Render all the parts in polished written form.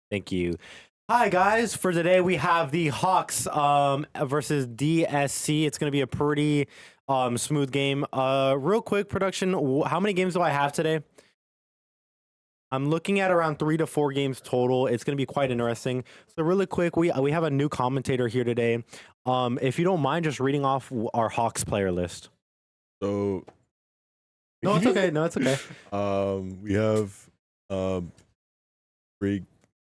Thank you. Hi guys, for today we have the Hawks versus DSC. It's going to be a pretty smooth game. Real quick production, how many games do I have today? I'm looking at around 3 to 4 games total. It's going to be quite interesting. So really quick, we have a new commentator here today. If you don't mind just reading off our Hawks player list. So No, it's okay. No, it's okay. we have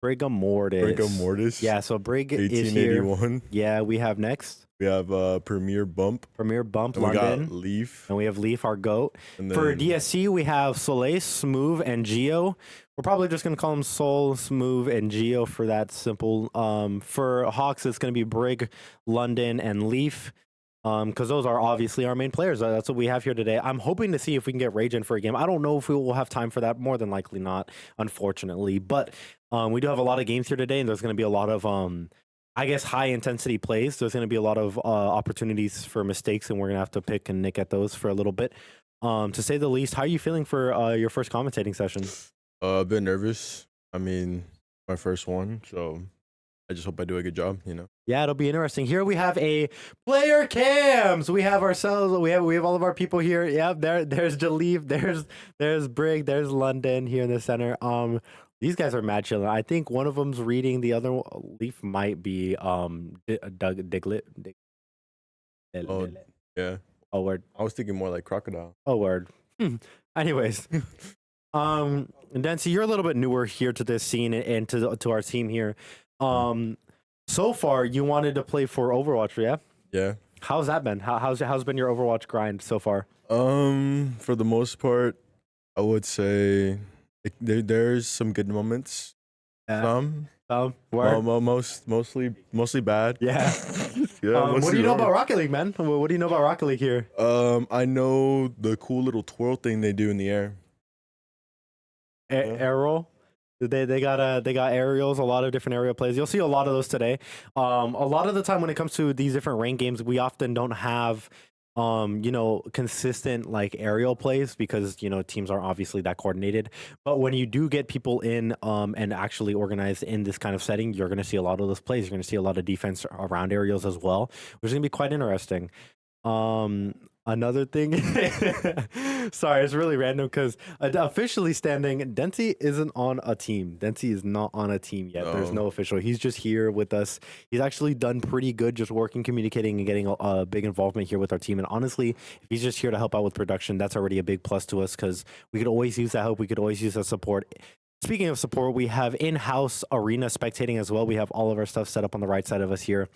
Brigham Mortis. Yeah, so Brig is here. 1881. Yeah, we have next. We have Premier Bump. Premier Bump, And we London. got Leaf. And we have Leaf, our GOAT. And For then DSC, we have Soleil, Smooth, and Geo. We're probably just going to call them Sol, Smooth, and Geo for that simple. For Hawks, it's going to be Brig, London, and Leaf. Because those are obviously our main players. That's what we have here today. I'm hoping to see if we can get Rage in for a game. I don't know if we will have time for that. More than likely not, unfortunately. But we do have a lot of games here today, and there's going to be a lot of, I guess, high-intensity plays. There's going to be a lot of opportunities for mistakes, and we're going to have to pick and nick at those for a little bit. To say the least, how are you feeling for your first commentating session? a bit nervous. I mean, my first one, so I just hope I do a good job, Yeah, it'll be interesting. Here we have a player cams. We have ourselves. We have all of our people here. Yeah, there's Jalif. There's Brig. There's London here in the center. These guys are mad chilling. I think one of them's reading. The other Leaf might be Doug Diglett. Oh, yeah. Oh word. I was thinking more like crocodile. Oh word. Anyways, Dancy, you're a little bit newer here to this scene and to our team here. So far, you wanted to play for Overwatch, yeah? Yeah. How's that been? How's been your Overwatch grind so far? For the most part, I would say there's some good moments. Some. Word? Mostly bad. Yeah. Yeah. What do you know about Rocket League, man? What do you know about Rocket League here? I know the cool little twirl thing they do in the air. Aerial. They got aerials, a lot of different aerial plays. You'll see a lot of those today. A lot of the time when it comes to these different ranked games, we often don't have consistent like aerial plays because teams aren't obviously that coordinated. But when you do get people in and actually organized in this kind of setting, you're going to see a lot of those plays. You're going to see a lot of defense around aerials as well, which is going to be quite interesting. Another thing, sorry, it's really random because officially standing, Dempsey isn't on a team. Dempsey is not on a team yet. There's no official. He's just here with us. He's actually done pretty good just working, communicating, and getting a big involvement here with our team. And honestly, if he's just here to help out with production, that's already a big plus to us because we could always use that help. We could always use that support. Speaking of support, we have in-house arena spectating as well. We have all of our stuff set up on the right side of us here.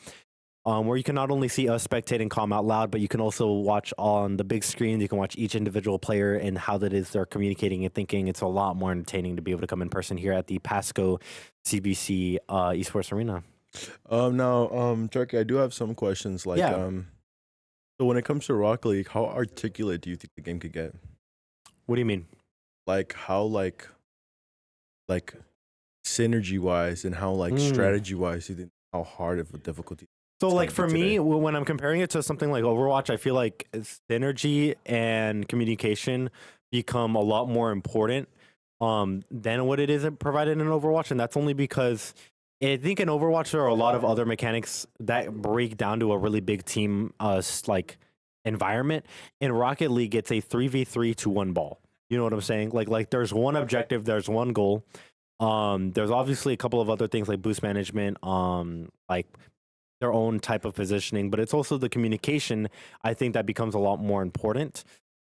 Where you can not only see us spectating calm out loud, but you can also watch on the big screen. You can watch each individual player and how that is they're communicating and thinking. It's a lot more entertaining to be able to come in person here at the Pasco CBC Esports Arena. Now, Turkey, I do have some questions. Like, so when it comes to Rocket League, how articulate do you think the game could get? What do you mean? Like how like synergy wise and how strategy wise do you think how hard of a difficulty? So like for me, when I'm comparing it to something like Overwatch, I feel like synergy and communication become a lot more important than what it is provided in Overwatch. And that's only because I think in Overwatch, there are a lot of other mechanics that break down to a really big team like environment. In Rocket League, it's a 3v3 to one ball. You know what I'm saying? Like there's one objective, there's one goal. There's obviously a couple of other things like boost management, like their own type of positioning, but it's also the communication. I think that becomes a lot more important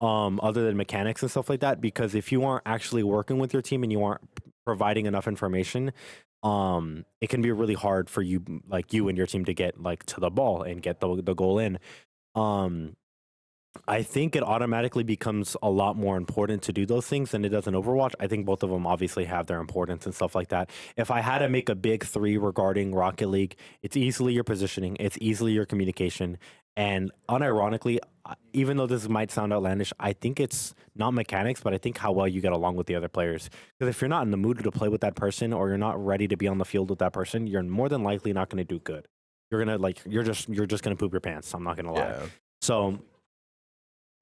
other than mechanics and stuff like that, because if you aren't actually working with your team and you aren't providing enough information, it can be really hard for you and your team to get to the ball and get the goal in. I think it automatically becomes a lot more important to do those things than it does in Overwatch. I think both of them obviously have their importance and stuff like that. If I had to make a big three regarding Rocket League, it's easily your positioning, it's easily your communication, and unironically, even though this might sound outlandish, I think it's not mechanics, but I think how well you get along with the other players. Because if you're not in the mood to play with that person or you're not ready to be on the field with that person, you're more than likely not going to do good. You're gonna you're just gonna poop your pants. I'm not gonna lie. Yeah. So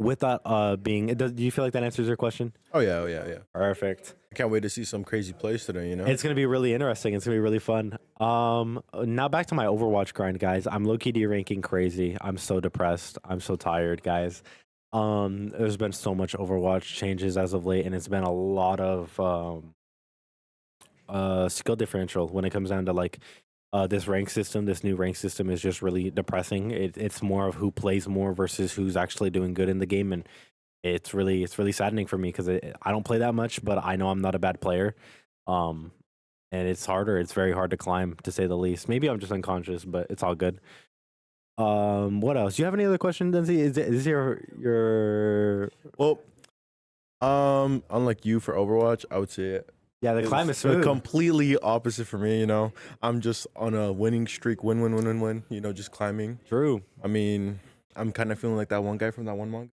with that do you feel like that answers your question? Oh yeah, oh yeah, yeah. Perfect. I can't wait to see some crazy plays today. It's gonna be really interesting. It's gonna be really fun. Now back to my Overwatch grind, guys. I'm low-key deranking crazy. I'm so depressed. I'm so tired, guys. There's been so much Overwatch changes as of late, and it's been a lot of skill differential when it comes down to like this rank system. This new rank system is just really depressing. It's more of who plays more versus who's actually doing good in the game, and it's really saddening for me because I don't play that much, but I know I'm not a bad player. Um, and it's harder. It's very hard to climb, to say the least. Maybe I'm just unconscious, but it's all good. What else? Do you have any other questions, Denzi? Is your Well, unlike you for Overwatch, I would say yeah, the climb is smooth. Completely opposite for me. I'm just on a winning streak, win. Just climbing. True. I mean, I'm kind of feeling like that one guy from that one manga.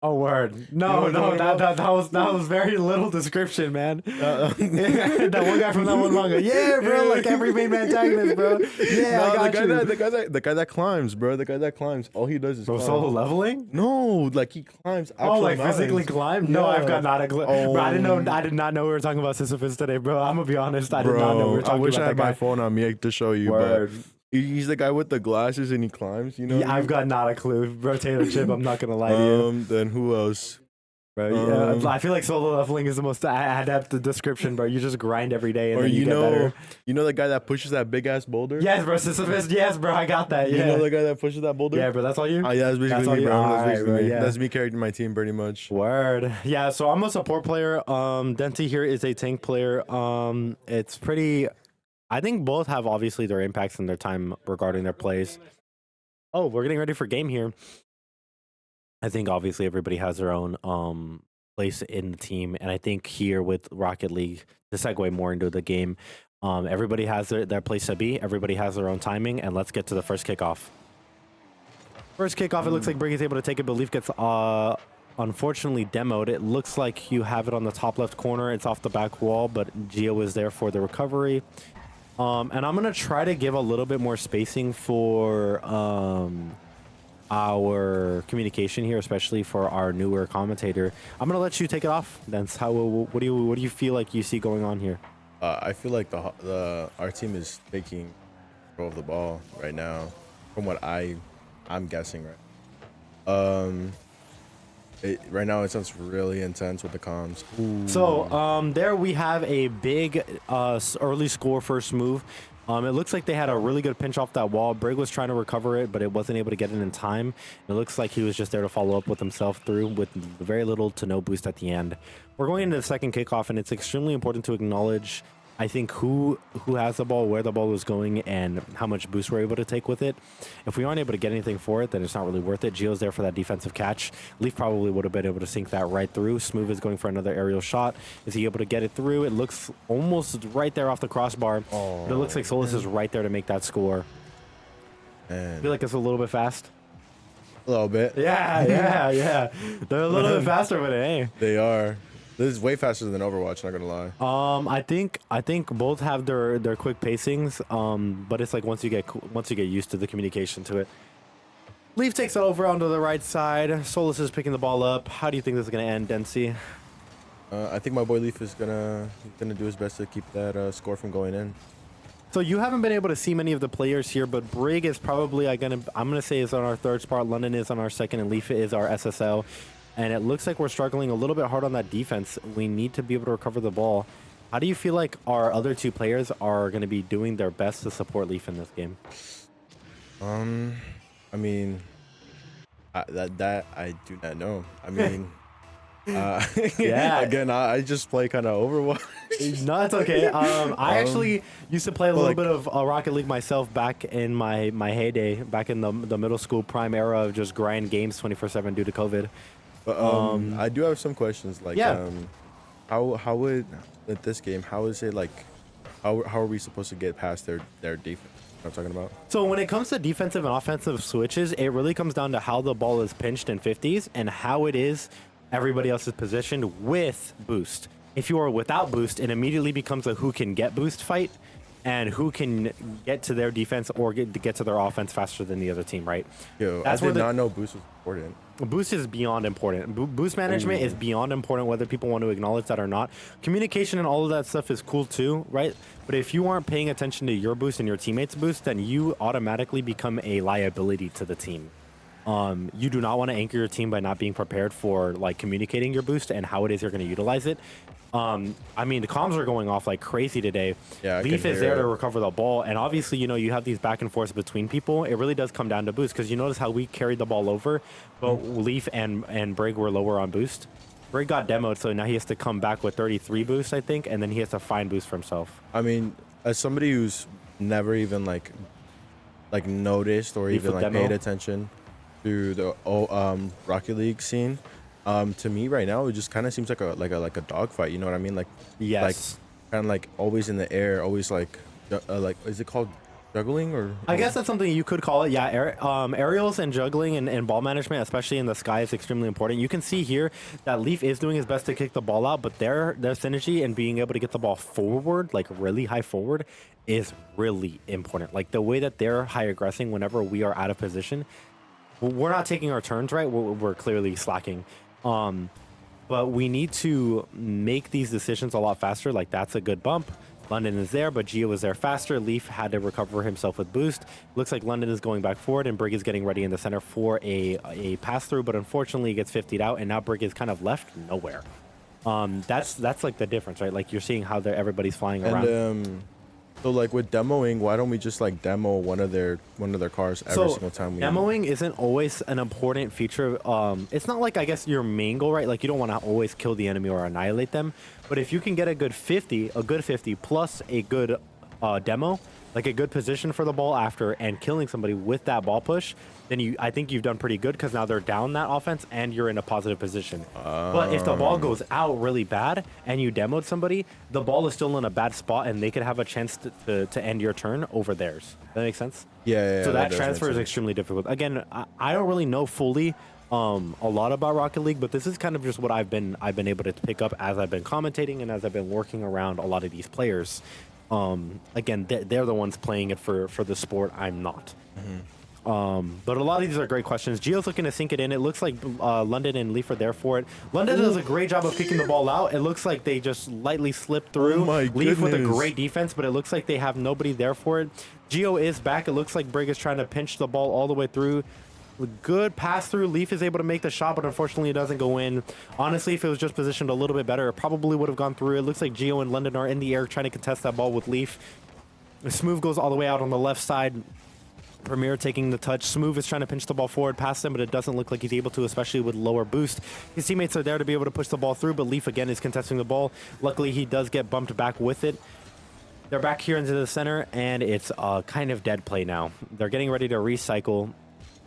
Oh word! No, that was very little description, man. That one guy from that one manga, yeah, bro, like every main antagonist, bro. Yeah, no, I got you. The guy that climbs, bro. The guy that climbs. All he does is climb. Solo leveling. No, like he climbs. Oh, like physically climb? No, I've got not a clue. Bro, I did not know we were talking about Sisyphus today, bro. I'm gonna be honest, I did not know we were talking about that guy. I wish I had my phone on me to show you, Word. But. He's the guy with the glasses and he climbs, Yeah, I've got not a clue. Rotator chip, I'm not gonna lie to you. Then who else? Bro, yeah, I feel like solo leveling is the most adept description, bro. You just grind every day and then you get better. You know the guy that pushes that big ass boulder? Yes, bro, Sisyphus. Yes, bro, I got that. Yeah. You know the guy that pushes that boulder? Yeah, bro, that's all you? Yeah, that's basically me, bro. That's basically me. Yeah. That's me carrying my team pretty much. Word. Yeah, so I'm a support player. Denti here is a tank player. It's pretty... I think both have obviously their impacts and their time regarding their plays. Oh, we're getting ready for game here. I think obviously everybody has their own place in the team, and I think here with Rocket League, to segue more into the game, everybody has their place to be. Everybody has their own timing, and let's get to the first kickoff. First kickoff, it looks like Brig is able to take it, but Leaf gets unfortunately demoed. It looks like you have it on the top left corner. It's off the back wall, but Gio is there for the recovery. And I'm going to try to give a little bit more spacing for our communication here, especially for our newer commentator. I'm going to let you take it off. That's how. What do you feel like you see going on here? I feel like our team is taking control of the ball right now, from what I'm guessing, right? Right now it sounds really intense with the comms. Ooh. So there we have a big early score first move. It looks like they had a really good pinch off that wall. Brig was trying to recover it, but it wasn't able to get it in time. It looks like he was just there to follow up with himself through with very little to no boost at the end. We're going into the second kickoff, and it's extremely important to acknowledge, I think, who has the ball, where the ball is going, and how much boost we're able to take with it. If we aren't able to get anything for it, then it's not really worth it. Gio's there for that defensive catch. Leaf probably would have been able to sink that right through. Smooth is going for another aerial shot. Is he able to get it through? It looks almost right there off the crossbar. But it looks like Solus is right there to make that score. Man. I feel like it's a little bit fast. A little bit. Yeah. They're a little bit faster with it, eh? They are. This is way faster than Overwatch, not gonna lie. I think both have their quick pacings. But it's like once you get used to the communication to it. Leaf takes it over onto the right side. Solus is picking the ball up. How do you think this is gonna end, Dempsey? I think my boy Leaf is gonna do his best to keep that score from going in. So you haven't been able to see many of the players here, but Brig is probably I'm gonna say is on our third spot. London is on our second, and Leaf is our SSL. And it looks like we're struggling a little bit hard on that defense. We need to be able to recover the ball. How do you feel like our other two players are going to be doing their best to support Leaf in this game? I mean, that I do not know. I mean, yeah. Again, I just play kind of Overwatch. No, it's okay. I actually used to play a little bit of Rocket League myself back in my heyday, back in the middle school prime era of just grind games 24/7 due to COVID. But I do have some questions. Like, how would at this game? How is it like? How are we supposed to get past their defense? I'm talking about. So when it comes to defensive and offensive switches, it really comes down to how the ball is pinched in 50s and how it is everybody else is positioned with boost. If you are without boost, it immediately becomes a who can get boost fight and who can get to their defense or get to their offense faster than the other team, right? Yo, I did not know boost was important. Boost is beyond important. Boost management is beyond important, whether people want to acknowledge that or not. Communication and all of that stuff is cool too, right? But if you aren't paying attention to your boost and your teammates' boost, then you automatically become a liability to the team. You do not want to anchor your team by not being prepared for like communicating your boost and how it is you're going to utilize it. I mean, the comms are going off like crazy today. Yeah, Leaf is there to recover the ball, and obviously, you know, you have these back and forths between people. It really does come down to boost because you notice how we carried the ball over, but Leaf and Brig were lower on boost. Brig got demoed, so now he has to come back with 33 boost, I think, and then he has to find boost for himself. I mean, as somebody who's never even like noticed or even like paid attention to the Rocket League scene, to me right now it just kind of seems like a dogfight. You know what I mean? Like, Yes. like kind of like always in the air, always like is it called juggling or? I guess that's something you could call it. Yeah, aerials and juggling and ball management, especially in the sky, is extremely important. You can see here that Leaf is doing his best to kick the ball out, but their synergy and being able to get the ball forward, like really high forward, is really important. Like the way that they're high aggressing whenever we are out of position, we're not taking our turns right. We're clearly slacking. But we need to make these decisions a lot faster. Like that's a good bump. London is there, but Gio was there faster. Leaf had to recover himself with boost. Looks like London is going back forward, and Brig is getting ready in the center for a pass through, but unfortunately he gets 50'd out, and now Brig is kind of left nowhere. That's like the difference, right? Like you're seeing how everybody's flying around. And so like with demoing, why don't we just like demo one of their cars every single time we demoing isn't always an important feature. It's not like, I guess, your main goal, right? Like you don't want to always kill the enemy or annihilate them, but if you can get a good 50 plus a good demo, like a good position for the ball after and killing somebody with that ball push, then I think you've done pretty good because now they're down that offense and you're in a positive position. But if the ball goes out really bad and you demoed somebody, the ball is still in a bad spot and they could have a chance to end your turn over theirs. Does that make sense? Yeah. So that transfer is extremely difficult. Again, I don't really know fully a lot about Rocket League, but this is kind of just what I've been able to pick up as I've been commentating and as I've been working around a lot of these players. Again, they're the ones playing it for the sport. I'm not. But a lot of these are great questions. Gio's looking to sink it in. It looks like London and Leaf are there for it. London does a great job of kicking the ball out. It looks like they just lightly slipped through. Oh my Leaf with a goodness. great defense, but it looks like they have nobody there for it. Gio is back. It looks like Brig is trying to pinch the ball all the way through. Good pass through. Leaf is able to make the shot, but unfortunately it doesn't go in. Honestly, if it was just positioned a little bit better, it probably would have gone through. It looks like Gio and London are in the air trying to contest that ball with Leaf. Smooth goes all the way out on the left side. Premier taking the touch. Smooth is trying to pinch the ball forward past him, but it doesn't look like he's able to, especially with lower boost. His teammates are there to be able to push the ball through, but Leaf again is contesting the ball. Luckily, he does get bumped back with it. They're back here into the center, and it's kind of dead play now. They're getting ready to recycle.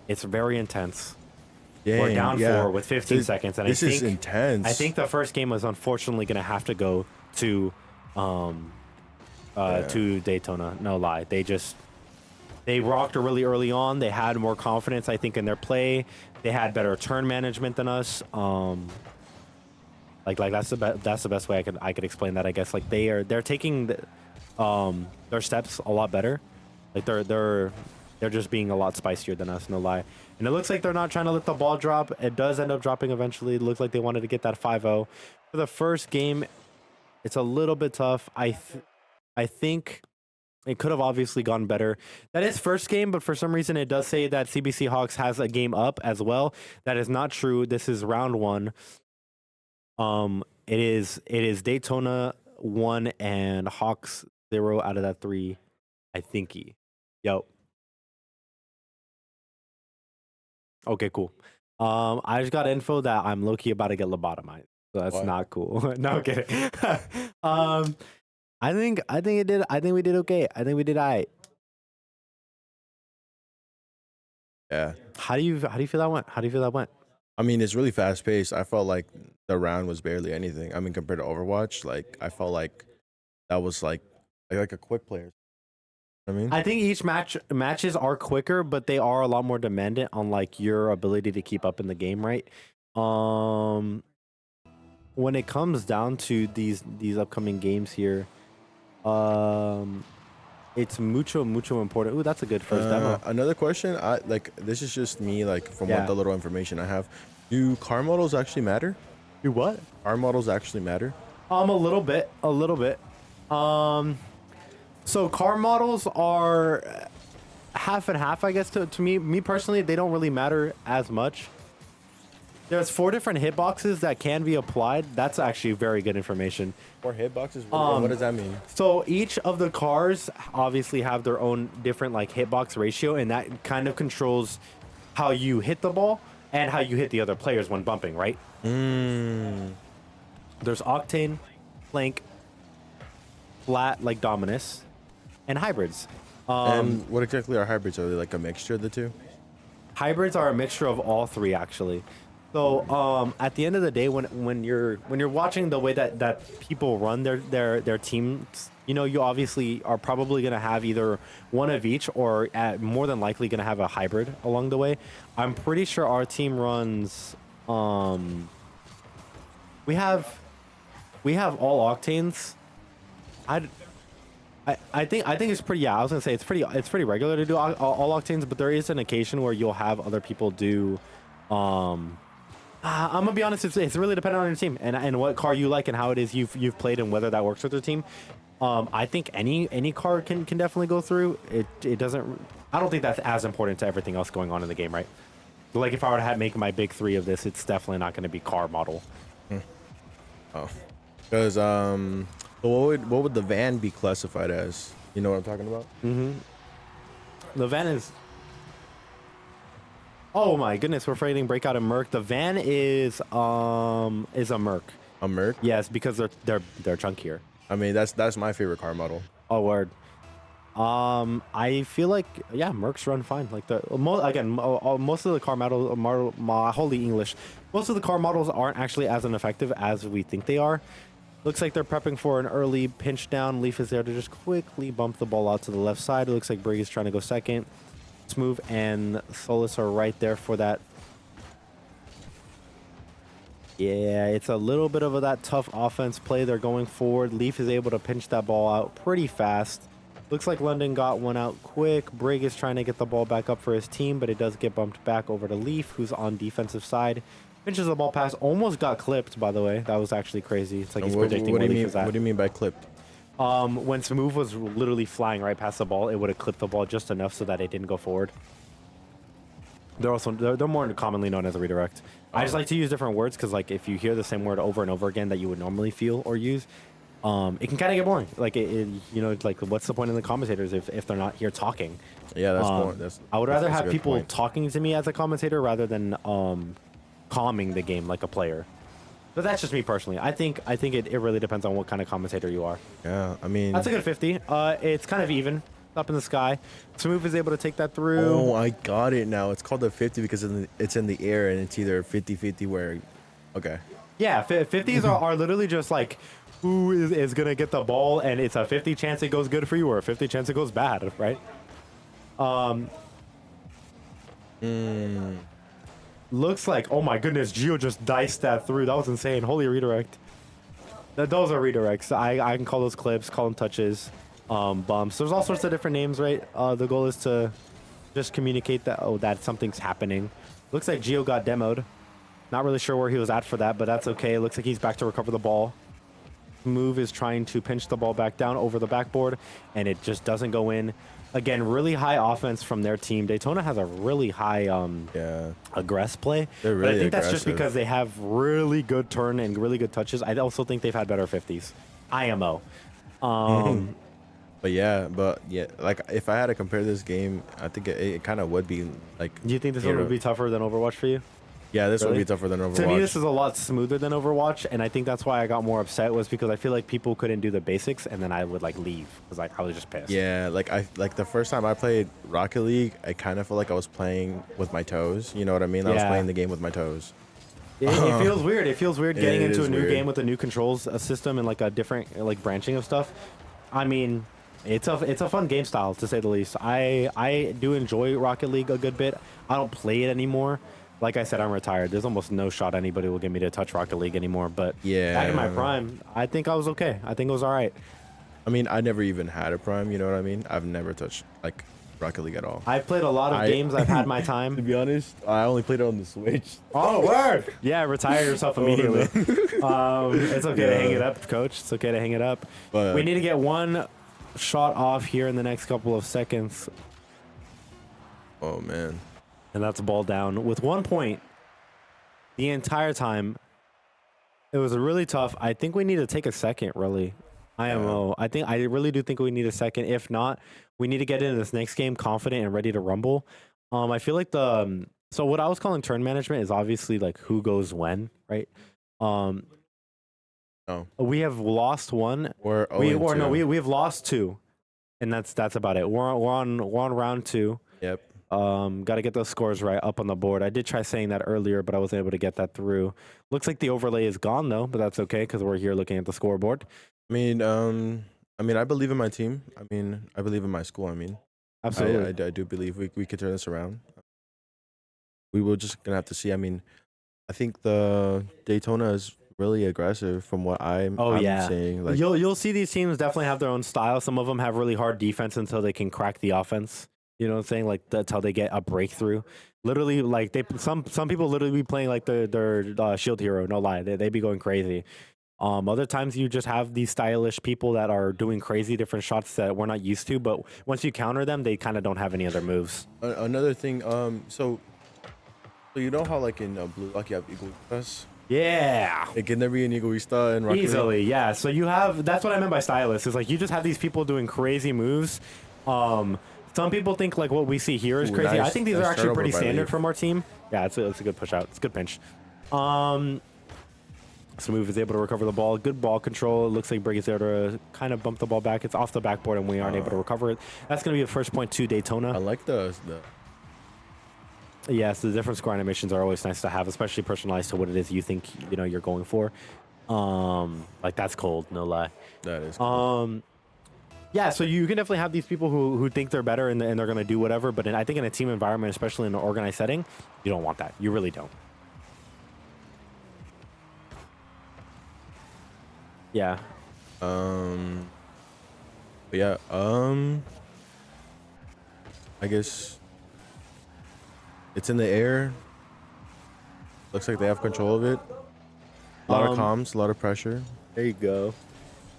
It's very intense. Dang, We're down 4 with 15 seconds, and this is intense. I think the first game was unfortunately going to have to go to Daytona. No lie, they rocked really early on. They had more confidence, I think, in their play. They had better turn management than us. Like that's the best way I could explain that. I guess like they're taking their steps a lot better. Like they're just being a lot spicier than us, no lie. And it looks like they're not trying to let the ball drop. It does end up dropping eventually. It looks like they wanted to get that 5-0. For the first game, it's a little bit tough. I think it could have obviously gone better. That is first game, but for some reason it does say that CBC Hawks has a game up as well. That is not true. This is round 1. It is Daytona 1 and Hawks 0 out of that 3, I think. Yo. Okay, cool. I just got info that I'm low-key about to get lobotomized. So that's not cool. No, kidding. I think we did okay. I think we did all right. Yeah. How do you feel that went? I mean, it's really fast paced. I felt like the round was barely anything. I mean, compared to Overwatch, like I felt like that was like a quick player. I mean, I think each matches are quicker, but they are a lot more demandant on like your ability to keep up in the game, right? When it comes down to these upcoming games here, It's mucho important. Ooh, that's a good first demo. Another question. I like this is just me like from Yeah. what the little information I have. Do car models actually matter? Do what? Car models actually matter? A little bit, a little bit. So car models are half and half, I guess. To me personally, they don't really matter as much. There's 4 different hitboxes that can be applied. That's actually very good information. Or hitboxes? What does that mean? So each of the cars obviously have their own different like hitbox ratio, and that kind of controls how you hit the ball and how you hit the other players when bumping, right? There's Octane, Flank, Flat like Dominus, and Hybrids. And what exactly are hybrids? Are they like a mixture of the two? Hybrids are a mixture of all 3 actually. So at the end of the day, when you're watching the way that people run their teams, you know, you obviously are probably gonna have either one of each or more than likely gonna have a hybrid along the way. I'm pretty sure our team runs. We have all octanes. I think it's pretty. Yeah, I was gonna say it's pretty regular to do all octanes, but there is an occasion where you'll have other people do. I'm gonna be honest. It's really dependent on your team and what car you like and how it is you've played and whether that works with your team. I think any car can definitely go through. It doesn't. I don't think that's as important to everything else going on in the game, right? Like if I were to make my big 3 of this, it's definitely not going to be car model. Oh, because what would the van be classified as? You know what I'm talking about? The van is. Oh my goodness, we're fighting breakout and Merc. The van is a Merc. A Merc? Yes, because they're chunkier. I mean, that's my favorite car model. Oh word. I feel like yeah, Mercs run fine. Like most of the car holy English. Most of the car models aren't actually as ineffective as we think they are. Looks like they're prepping for an early pinch down. Leaf is there to just quickly bump the ball out to the left side. It looks like Brig is trying to go second. Smooth and Solus are right there for that. Yeah, it's a little bit of that tough offense play. They're going forward. Leaf is able to pinch that ball out pretty fast. Looks like London got one out quick. Brig is trying to get the ball back up for his team, but it does get bumped back over to Leaf, who's on defensive side. Pinches the ball pass. Almost got clipped, by the way. That was actually crazy. It's like he's predicting where Leaf is at. What do you mean by clipped? When Smooth was literally flying right past the ball, it would have clipped the ball just enough so that it didn't go forward. They're more commonly known as a redirect. I just like to use different words because like if you hear the same word over and over again that you would normally feel or use, it can kind of get boring. Like you know, like what's the point in the commentators if they're not here talking? Yeah, that's more. I would rather have people point. talking to me as a commentator rather than calming the game like a player. But that's just me personally. I think it really depends on what kind of commentator you are. Yeah, I mean That's a good 50. It's kind of even up in the sky. Smooth is able to take that through. Oh, I got it now. It's called a 50 because it's in the air and it's either 50-50 where. Okay. Yeah, 50s are literally just like who is gonna get the ball, and it's a 50 chance it goes good for you or a 50 chance it goes bad, right? Looks like, oh my goodness, Gio just diced that through. That was insane. Holy redirect. Those are redirects. I can call those clips, call them touches, bumps. There's all sorts of different names, right? The goal is to just communicate that something's happening. Looks like Gio got demoed. Not really sure where he was at for that, but that's okay. Looks like he's back to recover the ball. Move is trying to pinch the ball back down over the backboard, and it just doesn't go in. Again, really high offense from their team. Daytona has a really high aggress play. They're really but I think that's just aggressive. because they have really good turn and really good touches. I also think they've had better 50s. IMO. But yeah, like if I had to compare this game, I think it kind of would be like. Do you think this one would be tougher than Overwatch for you? Yeah, this would Really? be tougher than Overwatch. To me, this is a lot smoother than Overwatch, and I think that's why I got more upset was because I feel like people couldn't do the basics, and then I would like leave because I was just pissed. Yeah, like the first time I played Rocket League, I kind of felt like I was playing with my toes. You know what I mean? I was Yeah. playing the game with my toes. It feels weird. It feels weird getting It into is a new weird. game with a new controls system and like a different like branching of stuff. I mean, it's a fun game style to say the least. I do enjoy Rocket League a good bit. I don't play it anymore. Like I said, I'm retired. There's almost no shot anybody will get me to touch Rocket League anymore. But Yeah. back in my prime, I think I was okay. I think it was all right. I mean, I never even had a Prime. You know what I mean? I've never touched like Rocket League at all. I've played a lot of games. I've had my To time. be honest, I only played it on the Switch. Oh, word! Yeah, retire yourself immediately. It's okay to hang it Yeah. up, coach. It's okay to hang it up. But We need to get one shot off here in the next couple of seconds, oh man, and that's a ball down with 1 point the entire time. It was really tough. I think we need to take a second, really. IMO. I really do think we need a second. If not, we need to get into this next game confident and ready to rumble. I feel like so what I was calling turn management is obviously like who goes when, right? Um, no, we have lost one. we're We have lost two, and that's about it. We're on round two. Yep. Got to get those scores right up on the board. I did try saying that earlier, but I wasn't able to get that through. Looks like the overlay is gone though, but that's okay because we're here looking at the scoreboard. I believe in my team. I believe in my school. Absolutely. I do believe we could turn this around. We will just gonna have to see. I think the Daytona is really aggressive from what I'm Yeah. seeing. Like, You'll see these teams definitely have their own style. Some of them have really hard defense until they can crack the offense. You know what I'm saying? Like that's how they get a breakthrough. Literally, like some people literally be playing like their shield hero. No lie, they be going crazy. Other times you just have these stylish people that are doing crazy different shots that we're not used to. But once you counter them, they kind of don't have any other moves. another thing. So you know how like in Blue Lock you have Eagle Press? Yeah. Like, can there be an Egoista in Rocket League? Easily, yeah. So you have that's what I meant by stylist. Is like you just have these people doing crazy moves. Some people think like what we see here is Ooh, crazy. I nice- think these nice are actually turnover pretty by standard Leaf. from our team. Yeah, it's a good push out. It's a good pinch. Smooth is able to recover the ball. Good ball control. It looks like Brig is there to kind of bump the ball back. It's off the backboard and we aren't able to recover it. That's going to be the first point to Daytona. I like the Yes, the different score animations are always nice to have, especially personalized to what it is you think you're going for. Like that's cold, no lie. that is. Yeah, so you can definitely have these people who think they're better and they're going to do whatever. But I think in a team environment, especially in an organized setting, you don't want that. You really don't. Yeah. But yeah. I guess it's in the air. Looks like they have control of it. A lot of comms, a lot of pressure. There you go.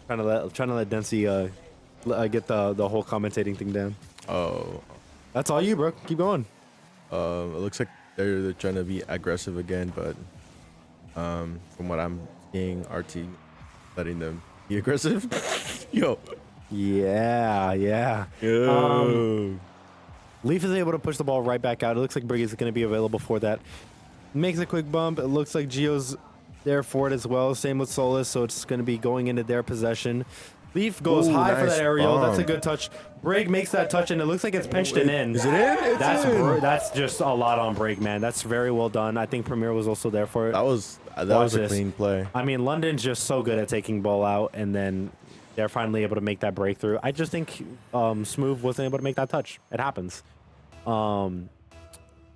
Trying to let Dempsey get the whole commentating thing down. Oh, That's all you, bro. Keep going. it looks like they're trying to be aggressive again, but from what I'm seeing, our team letting them be aggressive. Yo. Yeah. Leaf is able to push the ball right back out. It looks like Brig is going to be available for that. Makes a quick bump. It looks like Gio's there for it as well. Same with Solus, so it's going to be going into their possession. Leaf goes Ooh, high for nice that aerial. That's a bump. good touch. Brig makes that touch, and it looks like it's pinched and in. Is it in? It's in. That's just a lot on Brig, man. That's very well done. I think Premier was also there for it. That was Watch a this. clean play. I mean, London's just so good at taking ball out, and then they're finally able to make that breakthrough. I just think Smooth wasn't able to make that touch. It happens.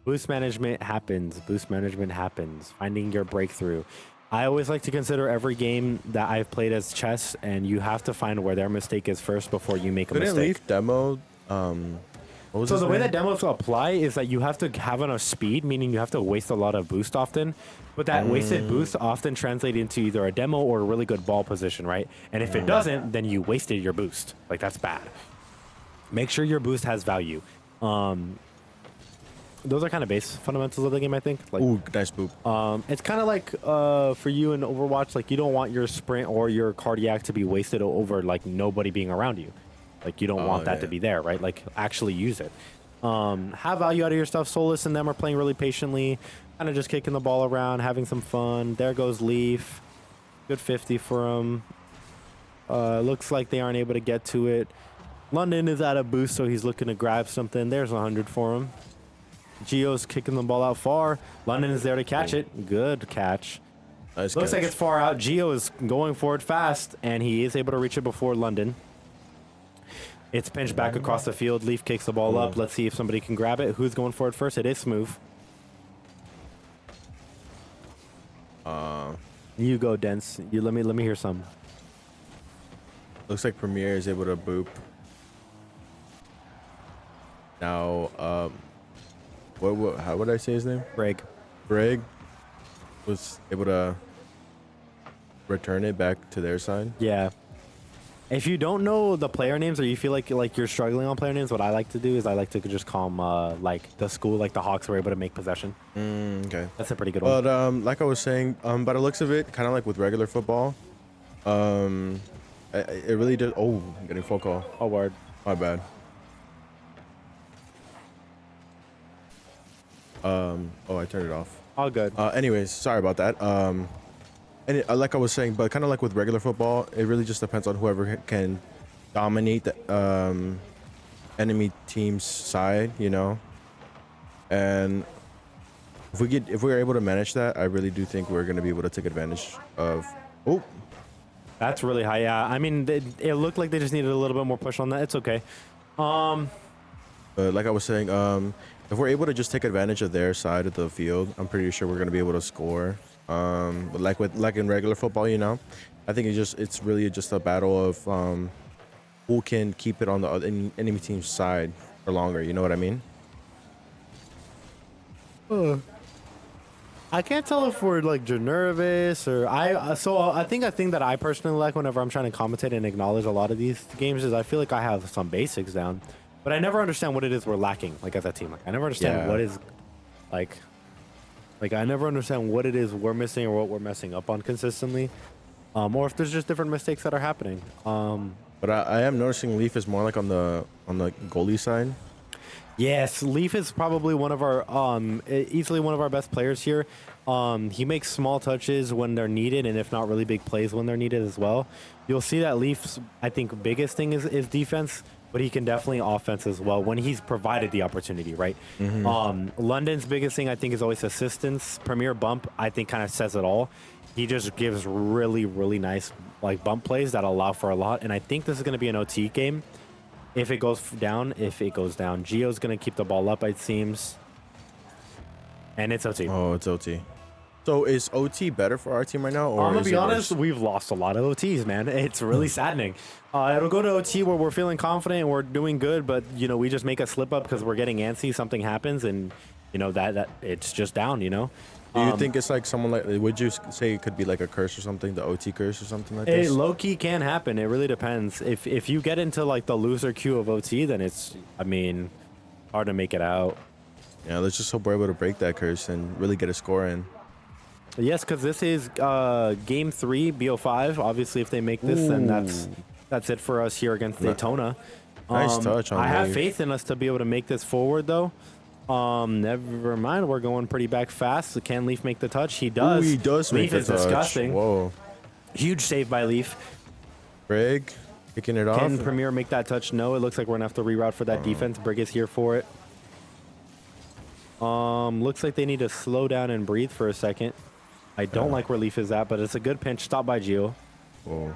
Boost management happens. Finding your breakthrough. I always like to consider every game that I've played as chess, and you have to find where their mistake is first before you make a Couldn't mistake. Leaf demo? What was So his the way name? that demos apply is that you have to have enough speed, meaning you have to waste a lot of boost often. But that wasted boost often translates into either a demo or a really good ball position, right? And if it doesn't, then you wasted your boost. Like that's bad. Make sure your boost has value. Those are kind of base fundamentals of the game, I think. Like, Ooh, nice boop. it's kind of like for you in Overwatch, like you don't want your sprint or your cardiac to be wasted over like nobody being around you. Like you don't want that to be there, right? Like actually use it. Have value out of your stuff. Solus and them are playing really patiently, kind of just kicking the ball around, having some fun. There goes Leaf. Good 50 for him. Looks like they aren't able to get to it. London is out of boost, so he's looking to grab something. There's 100 for him. Gio's kicking the ball out far. London is there to catch it. Good catch. Nice Looks like catch. it's far out. Gio is going for it fast, and he is able to reach it before London. It's pinched back across the field. Leaf kicks the ball up. Let's see if somebody can grab it. Who's going for it first? It is Smooth. You go, Dense. Let me hear some. Looks like Premier is able to boop. Now, how would I say his name? Brig. Greg was able to return it back to their side. Yeah. If you don't know the player names or you feel like you're struggling on player names, what I like to do is I like to just call them like the school, like the Hawks were able to make possession. Okay. That's a pretty good one. But like I was saying, by the looks of it, kind of like with regular football, it really did. Oh, I'm getting phone call. Oh, word. My bad. Oh, I turned it off. All good. Anyways, sorry about that. Like I was saying, but kind of like with regular football, it really just depends on whoever can dominate the enemy team's side, you know. And if we're able to manage that, I really do think we're gonna be able to take advantage of. Oh, That's really high. Yeah, I mean, it looked like they just needed a little bit more push on that. It's okay. like I was saying, if we're able to just take advantage of their side of the field, I'm pretty sure we're gonna be able to score. But like in regular football, you know, I think it's really just a battle of who can keep it on the enemy team's side for longer. You know what I mean? I can't tell if we're like nervous or I think a thing that I personally like whenever I'm trying to commentate and acknowledge a lot of these games is I feel like I have some basics down, but I never understand what it is we're lacking like as a team. Like I never understand what is like I never understand what it is we're missing or what we're messing up on consistently, or if there's just different mistakes that are happening. But I am noticing Leaf is more like on the goalie side. Yes, Leaf is probably one of our easily one of our best players here. He makes small touches when they're needed, and if not really big plays when they're needed as well. You'll see that Leaf's I think biggest thing is defense, but he can definitely offense as well when he's provided the opportunity, right? London's biggest thing I think is always assistance. Premier bump I think kind of says it all. He just gives really nice like bump plays that allow for a lot, and I think this is going to be an OT game. If it goes down, Gio's going to keep the ball up, it seems. And it's OT. Oh, it's OT. So is OT better for our team right now? Or I'm going to be honest, worse? we've lost a lot of OTs, man. It's really saddening. It'll go to OT where we're feeling confident and we're doing good, but, you know, we just make a slip up because we're getting antsy, something happens, and, you know, that it's just down, you know? Do you think it's like someone like, would you say it could be like a curse or something, the OT curse or something like this? It low-key can happen. It really depends. If you get into like the loser queue of OT, then it's, I mean, hard to make it out. Yeah, let's just hope we're able to break that curse and really get a score in. Yes, because this is game 3, BO5. Obviously, if they make this, then that's it for us here against Daytona. Nice touch on I have Leaf. faith in us to be able to make this forward, though. Never mind. We're going pretty back fast. Can Leaf make the touch? He does. Ooh, he does make Leaf the is touch. disgusting. Whoa. Huge save by Leaf. Brig kicking it off. Can Premier make that touch? No. It looks like we're gonna have to reroute for that defense. Brig is here for it. Looks like they need to slow down and breathe for a second. I don't like where Leaf is at, but it's a good pinch. Stop by Gio. Whoa.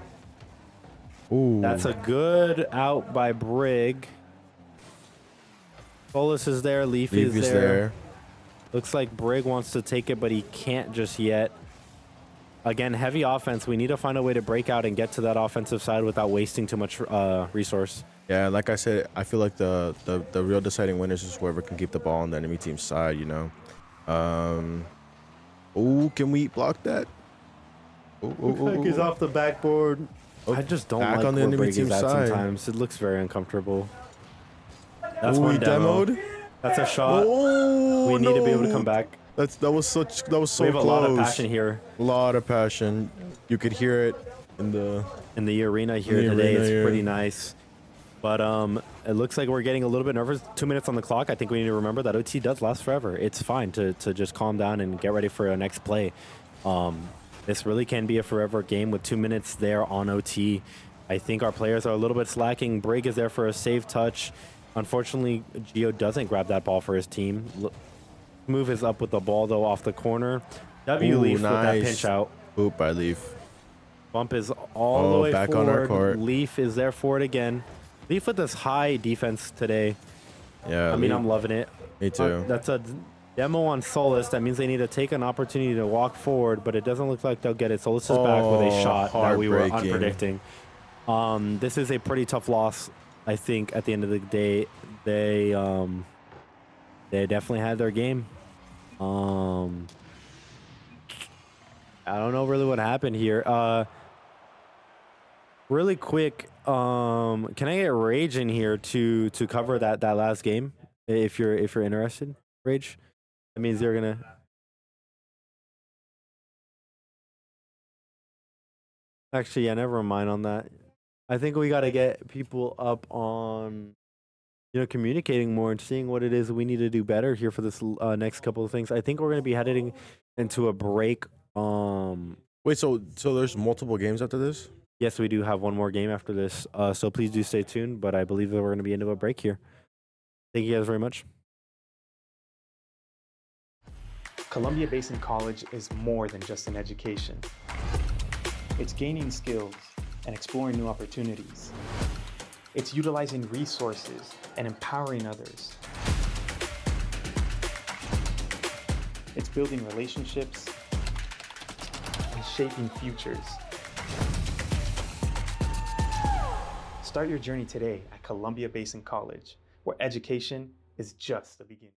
Ooh. That's a good out by Brig. Solus is there. Leaf is there. Looks like Brig wants to take it, but he can't just yet. Again, heavy offense. We need to find a way to break out and get to that offensive side without wasting too much resource. Yeah, like I said, I feel like the real deciding winners is whoever can keep the ball on the enemy team's side, you know. Oh, can we block that? Looks like he's off the backboard. I just don't Back like on the where enemy Brig is team's at side. sometimes. It looks very uncomfortable. That's Ooh, one he demo. demoed. That's a shot. Oh, We need to be able to no. come back. That was so We have close. a lot of passion here A lot of passion. You could hear it in the arena here In the today. arena It's here. pretty nice. But it looks like we're getting a little bit nervous. 2 minutes on the clock. I think we need to remember that OT does last forever. It's fine to just calm down and get ready for a next play. This really can be a forever game with 2 minutes there on OT. I think our players are a little bit slacking. Brig is there for a safe touch. Unfortunately, Gio doesn't grab that ball for his team. Move is up with the ball, though, off the corner. Ooh, Leaf with that nice. pinch out. Oop by Leaf. Bump is all the way back forward. on our court. Leaf is there for it again. Leaf with this high defense today. Yeah, I mean, Leaf. I'm loving it. Me too. That's a demo on Solus. That means they need to take an opportunity to walk forward, but it doesn't look like they'll get it. Solus is back with a shot that we were heartbreaking. unpredicting. This is a pretty tough loss. I think at the end of the day, they definitely had their game. I don't know really what happened here. Really quick, can I get Rage in here to cover that last game if you're interested, Rage? That means you're gonna. Actually, yeah, never mind on that. I think we got to get people up on, communicating more and seeing what it is we need to do better here for this next couple of things. I think we're going to be heading into a break. Wait, so there's multiple games after this? Yes, we do have one more game after this. So please do stay tuned. But I believe that we're going to be into a break here. Thank you guys very much. Columbia Basin College is more than just an education. It's gaining skills and exploring new opportunities. It's utilizing resources and empowering others. It's building relationships and shaping futures. Start your journey today at Columbia Basin College, where education is just the beginning.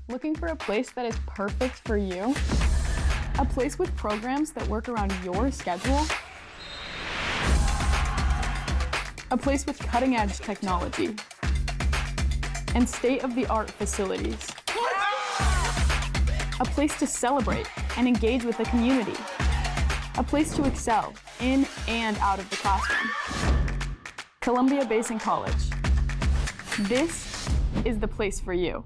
Looking for a place that is perfect for you? A place with programs that work around your schedule? A place with cutting-edge technology and state-of-the-art facilities. A place to celebrate and engage with the community. A place to excel in and out of the classroom. Columbia Basin College. This is the place for you.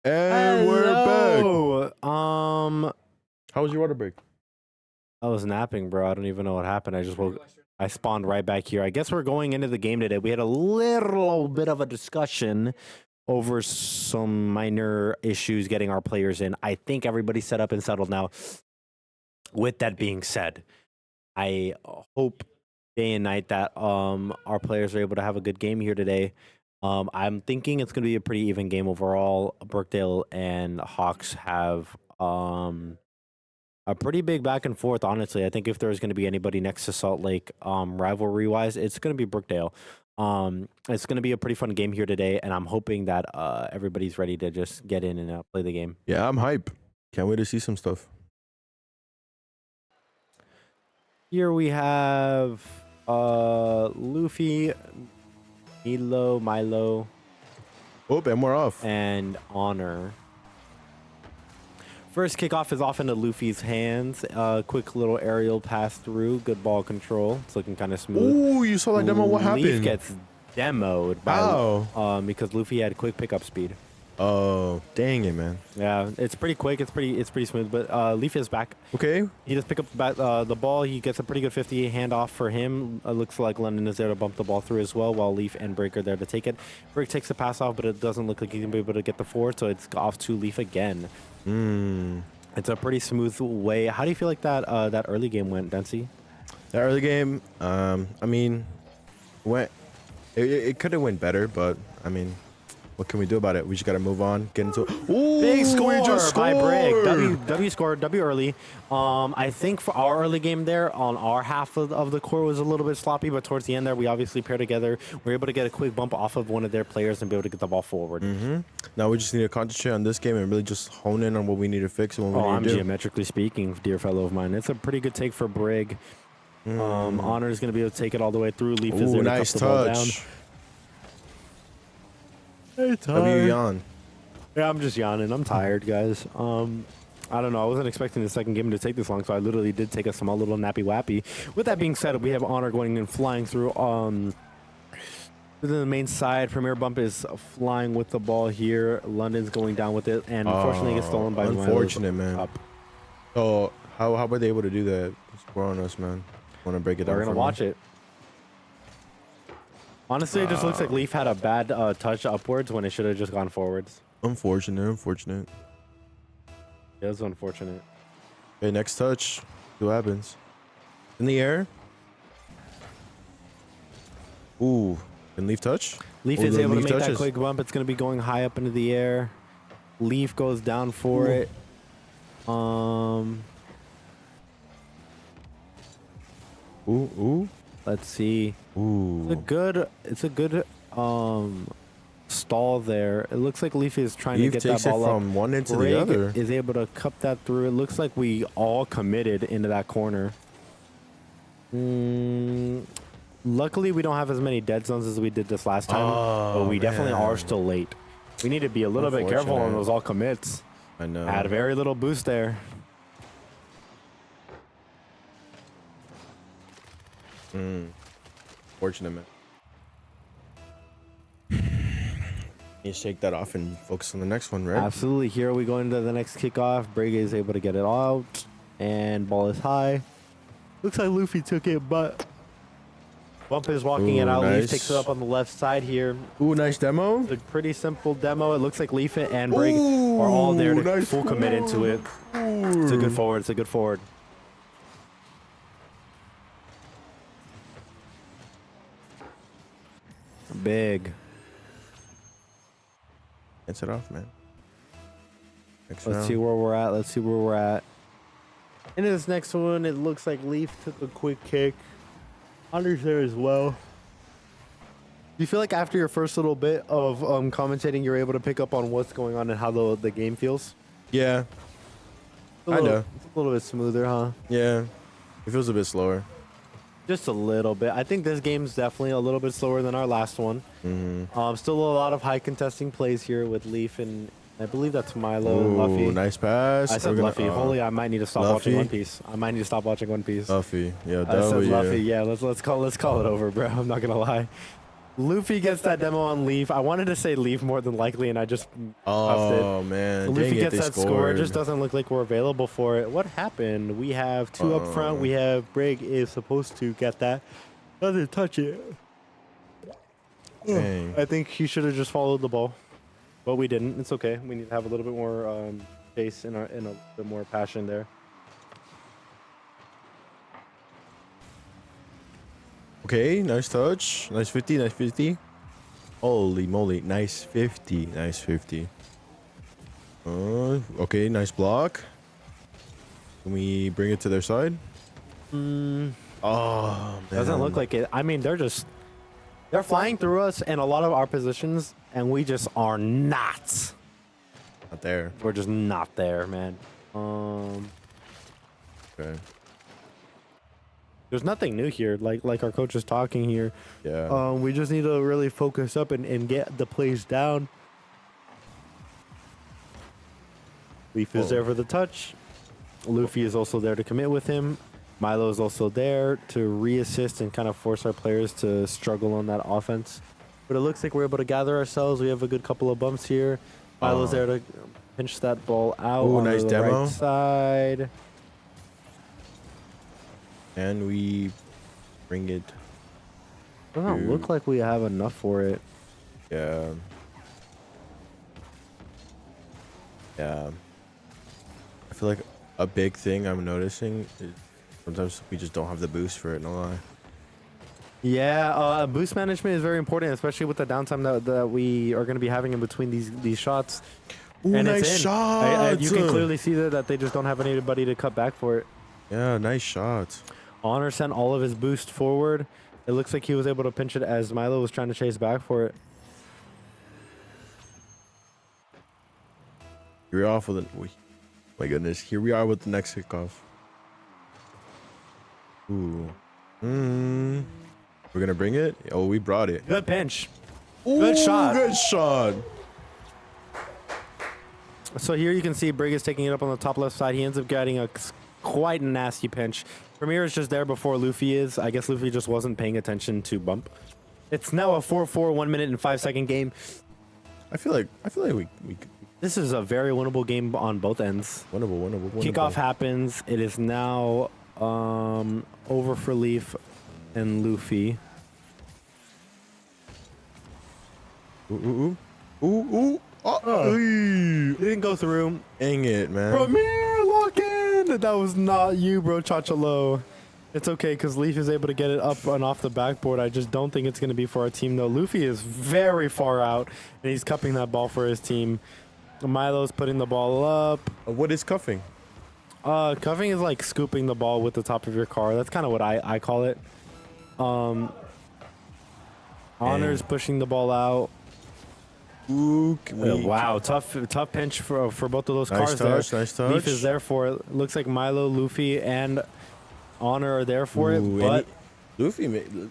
And we're back. How was your water break? I was napping, bro. I don't even know what happened. I just woke. I spawned right back here. I guess we're going into the game today. We had a little bit of a discussion over some minor issues getting our players in. I think everybody's set up and settled now. With that being said, I hope day and night that our players are able to have a good game here today. I'm thinking it's going to be a pretty even game overall. Brookdale and Hawks have a pretty big back and forth, honestly. I think if there's going to be anybody next to Salt Lake rivalry-wise, it's going to be Brookdale. It's going to be a pretty fun game here today, and I'm hoping that everybody's ready to just get in and play the game. Yeah, I'm hype. Can't wait to see some stuff. Here we have Luffy, Milo, Oh, and we're off. and Honor. First kickoff is off into Luffy's hands. Quick little aerial pass through. Good ball control. It's looking kind of smooth. Ooh, you saw that demo? What Leaf happened? gets demoed by because Luffy had quick pickup speed. Oh, dang it, man. Yeah, it's pretty quick. It's pretty smooth. But Leaf is back. Okay. He just picked up the ball. He gets a pretty good 50 handoff for him. Looks like London is there to bump the ball through as well, while Leaf and Break are there to take it. Break takes the pass off, but it doesn't look like he's going to be able to get the forward, so it's off to Leaf again. It's a pretty smooth way. How do you feel like that that early game went, Dempsey? That early game, I mean, it could have went better, but I mean, what can we do about it? We just got to move on, get into it. Ooh, Big score we just by Break. scored. W scored. W early. I think for our early game there, on our half of the core was a little bit sloppy, but towards the end there, we obviously paired together. We were able to get a quick bump off of one of their players and be able to get the ball forward. Now we just need to concentrate on this game and really just hone in on what we need to fix and what we I'm need to do. geometrically speaking, dear fellow of mine. It's a pretty good take for Brig. Honor is going to be able to take it all the way through. Leaf is Ooh, there to nice cup the ball down. touch. Hey, W yawn. Yeah, I'm just yawning. I'm tired, guys. I don't know. I wasn't expecting the second game to take this long, so I literally did take a small little nappy wappy. With that being said, we have Honor going and flying through to the main side. Premier Bump is flying with the ball here. London's going down with it, and unfortunately gets stolen by unfortunate, Milo's man. up. So how were they able to do that? Score on us, man. Want to break it down? We're going to watch it. Honestly, it just looks like Leaf had a bad touch upwards when it should have just gone forwards. Unfortunate. It was unfortunate. Okay, next touch. See what happens. In the air. Ooh, can Leaf touch? Leaf Ooh, is able to Leaf make that touches. quick bump. It's going to be going high up into the air. Leaf goes down for it. Ooh. Let's see. Ooh. It's a good stall there. It looks like Leaf is trying Leaf to get takes that it ball from up. one end to the Brig other. is able to cup that through. It looks like we all committed into that corner. Luckily, we don't have as many dead zones as we did this last time, but we definitely are still late. We need to be a little bit careful on those all commits. I know. Had a very little boost there. Fortunate, man. You shake that off and focus on the next one, right? Absolutely. Here we go into the next kickoff. Brege is able to get it out, and ball is high. Looks like Luffy took it, but Bump is walking it out. Nice. Leaf takes it up on the left side here. Ooh, nice demo. It's a pretty simple demo. It looks like Leaf and Brig are all there to nice full commit into it. It's a good forward. It's a good forward. Big. Gets it off, man. Next Let's round. see where we're at. Let's see where we're at. In this next one, it looks like Leaf took a quick kick. Hunter's there as well. Do you feel like after your first little bit of commentating, you're able to pick up on what's going on and how the game feels? Yeah. It's a little- Kinda. It's a little bit smoother, huh? Yeah. It feels a bit slower. Just a little bit. I think this game's definitely a little bit slower than our last one. Still a lot of high contesting plays here with Leaf and I believe that's Milo and Luffy. Ooh, nice pass. I said Luffy. Holy, I might need to stop watching One Piece. I might need to stop watching One Piece. Luffy. Yeah, I said W. Luffy. Yeah, let's call it over, bro. I'm not gonna lie. Luffy gets that demo on Leaf. I wanted to say Leaf more than likely, and I just puffed it. Oh man, Luffy dang it, gets they that score. It scored. just doesn't look like we're available for it. What happened? We have two up front. We have Brig is supposed to get that. Doesn't touch it. Dang. I think he should have just followed the ball, but we didn't. It's okay. We need to have a little bit more pace and a bit more passion there. Okay, nice touch. Nice 50, nice 50. Holy moly, nice 50, nice 50. Okay, nice block. Can we bring it to their side? Oh, man. Doesn't look like it. I mean, they're flying through us in a lot of our positions, and we just are not. Not there. We're just not there, man. Okay. There's nothing new here. Like our coach is talking here. Yeah. We just need to really focus up and get the plays down. Leaf is there for the touch. Luffy is also there to commit with him. Milo is also there to re-assist and kind of force our players to struggle on that offense. But it looks like we're able to gather ourselves. We have a good couple of bumps here. Milo's there to pinch that ball out on nice the demo. right side. And we bring it. Doesn't look like we have enough for it. Yeah. Yeah. I feel like a big thing I'm noticing is sometimes we just don't have the boost for it, no lie. Yeah, boost management is very important, especially with the downtime that we are going to be having in between these shots. Ooh, And nice it's in. shot. You can clearly see that they just don't have anybody to cut back for it. Yeah, nice shot. Honor sent all of his boost forward. It looks like he was able to pinch it as Milo was trying to chase back for it. We're off with it. My goodness, here we are with the next kickoff. Ooh. We're gonna bring it. Oh, we brought it. Good pinch. Ooh, Good shot. Good shot. So here you can see Brig is taking it up on the top left side. He ends up getting a quite nasty pinch. Premier is just there before Luffy is. I guess Luffy just wasn't paying attention to bump. It's now a 4-4, 1 minute and 5 second game. I feel like we This is a very winnable game on both ends. winnable. Kickoff happens. It is now over for Leaf and Luffy. Ooh. Oh, Didn't go through. dang it, man. Premier, lock in. That was not you, bro. Chachalo. It's okay because Leaf is able to get it up and off the backboard. I just don't think it's going to be for our team, though. Luffy is very far out, and he's cupping that ball for his team. Milo's putting the ball up. What is cuffing? Cuffing is like scooping the ball with the top of your car. That's kind of what I call it. Honor's pushing the ball out. Ooh, Wow, tough pinch for both of those Nice cars touch, there. nice touch. Leaf is there for it. Looks like Milo, Luffy, and Honor are there for it, but Luffy made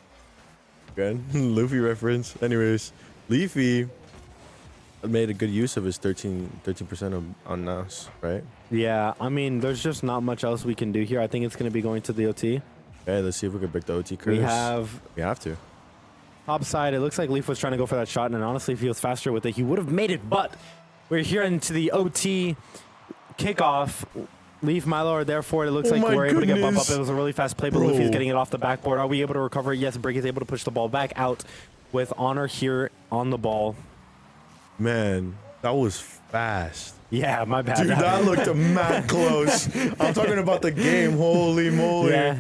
again. Luffy reference. Anyways, Leafy made a good use of his 13% on NAS, right? yeah, I mean, there's just not much else we can do here. I think it's going to be going to the OT. Okay, let's see if we can break the OT curse. We have to. top side. It looks like Leaf was trying to go for that shot, and honestly, if he was faster with it, he would have made it. But we're here into the OT kickoff. Leaf, Milo are there for it. It looks like we're able to get bump up. It was a really fast play, but Luffy's getting it off the backboard. Are we able to recover? Yes, Brig is able to push the ball back out with Honor here on the ball. Man, that was fast. Yeah, my bad. Dude, that looked mad close. I'm talking about the game. Holy moly. Yeah.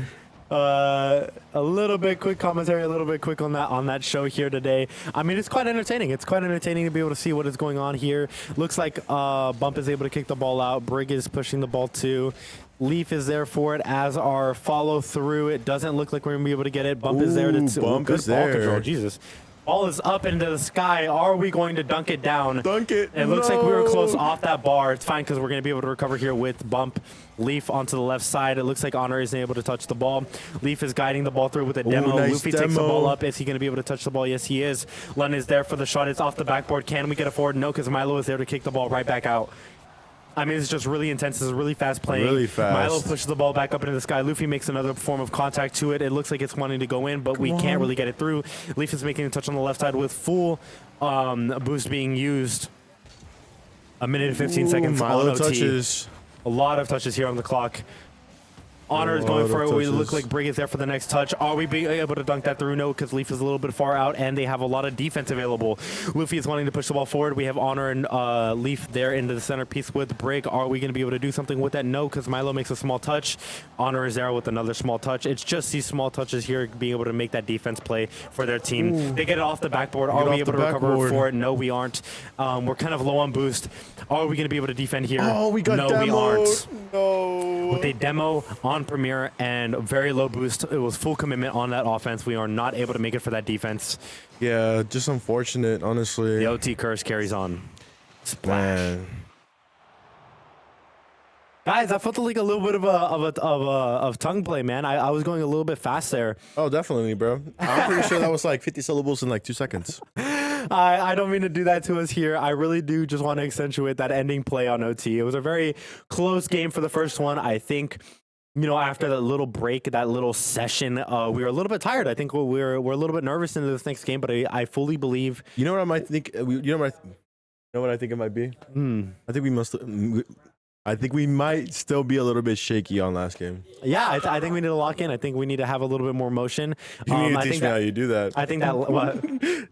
A little bit quick commentary, a little bit quick on that show here today. I mean, it's quite entertaining. It's quite entertaining to be able to see what is going on here. Looks like Bump is able to kick the ball out. Brig is pushing the ball too. Leaf is there for it as our follow through. It doesn't look like we're gonna be able to get it. Bump is there to Bump good is ball there. control. Jesus. Ball is up into the sky. Are we going to dunk it down? Dunk it. It looks like we were close off that bar. It's fine because we're going to be able to recover here with Bump. Leaf onto the left side. It looks like Honor isn't able to touch the ball. Leaf is guiding the ball through with a demo. nice Luffy takes the demo. ball up. Is he going to be able to touch the ball? Yes, he is. Len is there for the shot. It's off the backboard. Can we get a forward? No, because Milo is there to kick the ball right back out. I mean, it's just really intense. It's really fast playing. Really fast. Milo pushes the ball back up into the sky. Luffy makes another form of contact to it. It looks like it's wanting to go in, but we can't really get it through. Leaf is making a touch on the left side with full boost being used. A minute and 15 seconds on Milo OT. touches. A lot of touches here on the clock. Honor is going for it. We look like Brig is there for the next touch. Are we being able to dunk that through? No, because Leaf is a little bit far out, and they have a lot of defense available. Luffy is wanting to push the ball forward. We have Honor and Leaf there into the centerpiece with Brig. Are we going to be able to do something with that? No, because Milo makes a small touch. Honor is there with another small touch. It's just these small touches here being able to make that defense play for their team. Ooh. They get it off the backboard. Are we able to recover for it? No, we aren't. We're kind of low on boost. Are we going to be able to defend here? Oh, we got no, demoed. we aren't. No. With a demo on Premier and very low boost, it was full commitment on that offense. We are not able to make it for that defense. Yeah, just unfortunate, honestly. The OT curse carries on. Splash. Man. Guys, I felt like a little bit of tongue play, man. I was going a little bit fast there. Oh, definitely, bro. I'm pretty sure that was like 50 syllables in like 2 seconds. I don't mean to do that to us here. I really do just want to accentuate that ending play on OT. It was a very close game for the first one. I think, you know, after that little break, that little session, we were a little bit tired. I think we're a little bit nervous into this next game, but I fully believe. You know what I might think? You know what I think it might be? I think we might still be a little bit shaky on last game. Yeah, I think we need to lock in. I think we need to have a little bit more motion. You need to teach me how you do that. I think that what?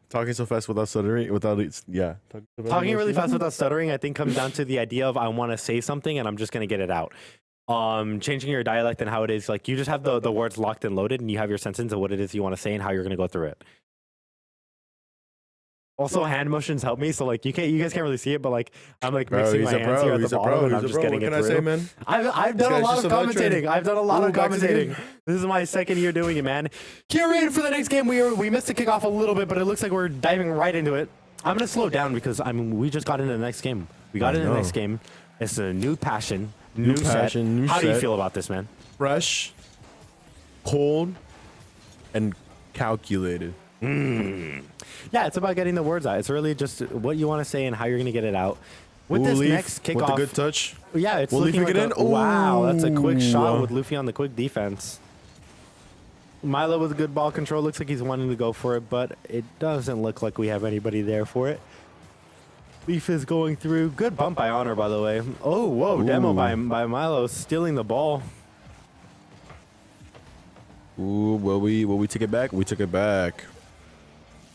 Talking so fast without stuttering, Talking really fast without stuttering, I think comes down to the idea of I want to say something and I'm just going to get it out. Changing your dialect and how it is, like you just have the words locked and loaded and you have your sentence of what it is you want to say and how you're going to go through it. Also, hand motions help me, so like you guys can't really see it, but like I'm like mixing my hands here at the bottom, and I'm just getting it through. What can I say, man? I've done a lot of commentating. I've done a lot of commentating. This is my second year doing it, man. Here in for the next game. We missed the kickoff a little bit, but it looks like we're diving right into it. I'm gonna slow down because I mean we just got into the next game. We got into the next game. It's a new passion, new passion, new How do you set. feel about this, man? Fresh, cold, and calculated. Yeah, it's about getting the words out. It's really just what you want to say and how you're going to get it out. With Ooh, this Leaf next kickoff, with a good touch. Yeah, it's Will looking Leaf like get in? Wow, that's a quick shot Ooh. with Luffy on the quick defense. Milo with good ball control. Looks like he's wanting to go for it, but it doesn't look like we have anybody there for it. Leaf is going through. Good bump by Honor, by the way. Oh, whoa, demo by Milo stealing the ball. Ooh, will we take it back? We took it back.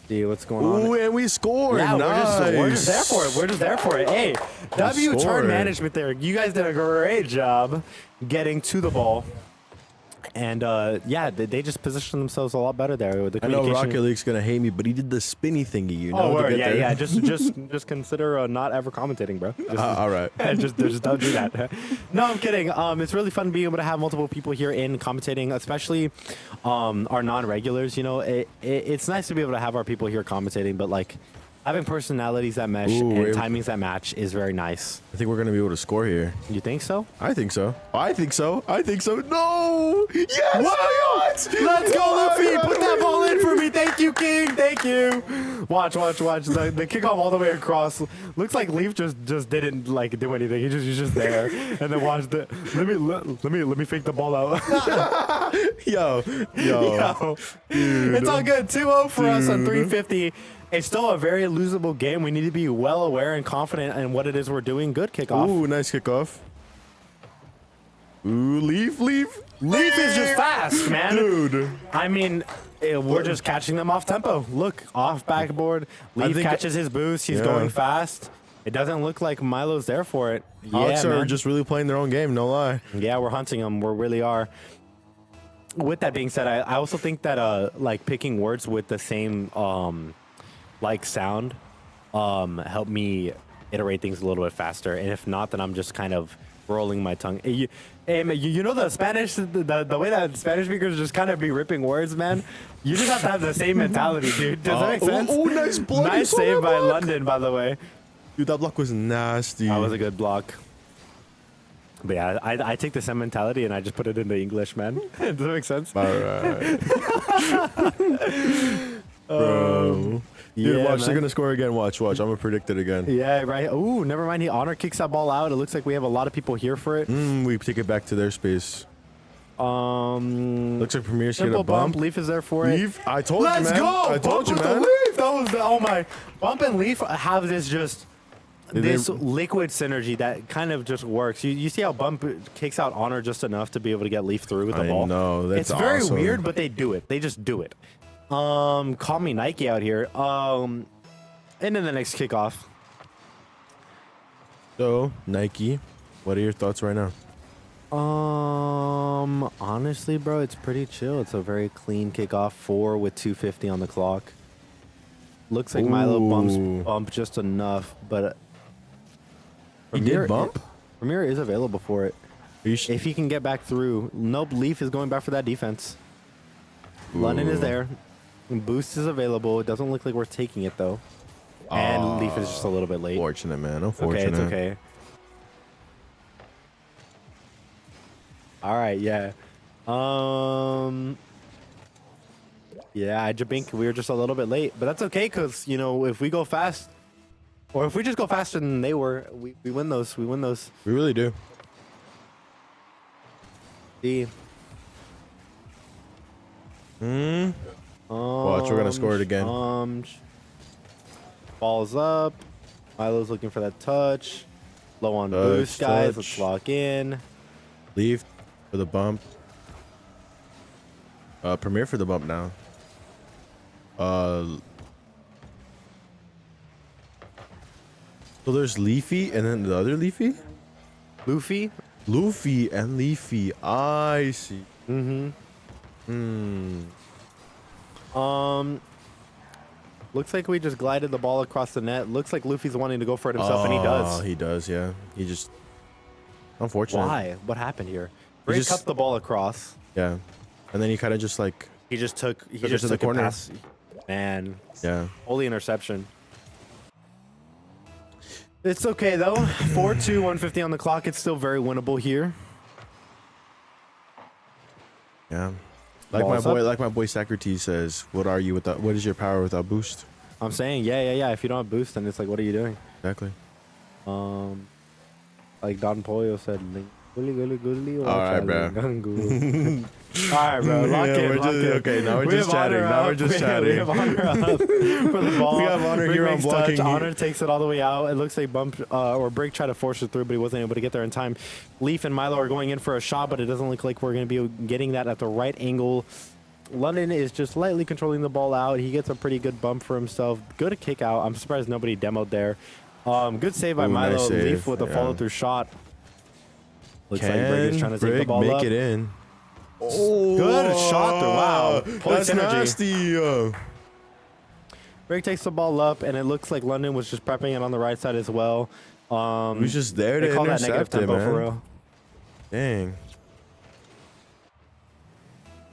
See what's going on. Ooh, and we scored. Yeah, nice. we're just there for it. We're just there for it. Hey, W turn scored. management there. You guys did a great job getting to the ball. And yeah, they just positioned themselves a lot better there. With the I know communication. Rocket League's gonna hate me, but he did the spinny thingy, you know? Oh, to word. get Yeah, there. yeah. Just consider not ever commentating, bro. Just, All right. just don't do that. No, I'm kidding. It's really fun being able to have multiple people here in commentating, especially our non-regulars. You know, it's nice to be able to have our people here commentating, but like having personalities that mesh and timings that match is very nice. I think we're gonna be able to score here. You think so? I think so. I think so. I think so. No! Yes! What? Let's go, Luffy! Put that ball in for me. Thank you, King. Thank you. Watch. The kickoff all the way across. Looks like Leaf just didn't like do anything. He's just there. And then watch the. Let me fake the ball out. Yo. Dude. It's all good. 2-0 for us on 350. It's still a very losable game. We need to be well aware and confident in what it is we're doing. Good kickoff. Ooh, nice kickoff. Ooh, Leaf. Leaf is just fast, man. Dude. I mean, we're just catching them off tempo. Look, off backboard. Leaf catches his boost. He's going fast. It doesn't look like Milo's there for it. Alex Yeah, are man. just really playing their own game, no lie. Yeah, we're hunting them. We really are. With that being said, I also think that like picking words with the same like sound help me iterate things a little bit faster. And if not, then I'm just kind of rolling my tongue. You know the Spanish, the way that Spanish speakers just kind of be ripping words, man. You just have to have the same mentality, dude. Does that make sense? Oh, nice block. Nice save by London, by the way. Dude, that block was nasty. That was a good block. But yeah, I take the same mentality and I just put it into English, man. Does that make sense? All right. Bro. Dude, Yeah, watch. They're man. gonna score again. Watch. I'm gonna predict it again. Yeah, right. Ooh, never mind. Honor kicks that ball out. It looks like we have a lot of people here for it. We take it back to their space. Looks Looks like Premier's getting simple a bump. Leaf is there for it. Leaf. I told you, man. Let's go. I told Bump you, with man. the Leaf. That was oh my. Bump and Leaf have this liquid synergy that kind of just works. You see how Bump kicks out Honor just enough to be able to get Leaf through with the ball. know. That's It's very awesome. weird, but they do it. They just do it. Call me Nike out here. And then the next kickoff. So Nike, what are your thoughts right now? Honestly, bro, it's pretty chill. It's a very clean kickoff. 4 with 2:50 on the clock. Looks like Milo bump just enough, but He did bump? Premier is available for it. If he can get back through. Nope, Leaf is going back for that defense. London is there. Boost is available. It doesn't look like we're taking it though. And Leaf is just a little bit late. Unfortunate, man. Okay, Unfortunate. it's okay. All right, yeah. Yeah, Jabink, we were just a little bit late, but that's okay because you know if we go fast, or if we just go faster than they were, we win those. We win those. We really do. See. Watch, we're gonna score it again. Balls up. Milo's looking for that touch. Low on boost, guys. Let's lock in. Leave for the bump. Premier for the bump now. So there's Leafy and then the other Leafy? Luffy. Luffy and Leafy. I see. Looks like we just glided the ball across the net. Looks like Luffy's wanting to go for it himself, and he does. He does, yeah. He just... Unfortunate. Why? What happened here? He Ray just- cut the ball across. Yeah. And then he kind of just like... He just took. He Took it just to the took a corner. pass. Man, Yeah. holy interception. It's okay though. 4-2, 150 on the clock. It's still very winnable here. Yeah. Balls up. Like my boy Socrates says, what are you without... What is your power without boost? I'm saying, yeah. If you don't have boost, then it's like, what are you doing? Exactly. Like Don Pollo said, gully. All right, bro. All right, bro. Lock in. Okay, now we're We just have chatting. Honor Now we're up. just We chatting. have Honor up for the ball. We have Honor Brick here on makes blocking. touch. Honor takes it all the way out. It looks like Bump or Brick tried to force it through, but he wasn't able to get there in time. Leaf and Milo are going in for a shot, but it doesn't look like we're going to be getting that at the right angle. London is just lightly controlling the ball out. He gets a pretty good bump for himself. Good kick out. I'm surprised nobody demoed there. Good save by Milo. Nice save. Leaf with a Yeah. follow-through shot. Looks like Brick is trying to take the ball make up. it in? Good shot through. Wow. Police That's energy. nasty. Brick takes the ball up, and it looks like London was just prepping it on the right side as well. He was just there to They call that negative intercept it, tempo for man. real. Dang.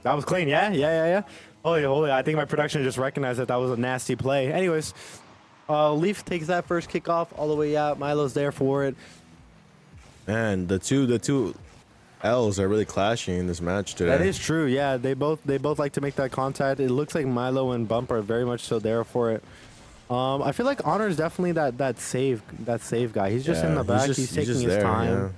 That was clean, yeah. Holy, I think my production just recognized that was a nasty play. Anyways, Leaf takes that first kickoff all the way out. Milo's there for it. Man, the two L's are really clashing in this match today. That is true, yeah. They both like to make that contact. It looks like Milo and Bump are very much so there for it. I feel like Honor is definitely that save guy. He's just in the back. He's taking his time. Yeah.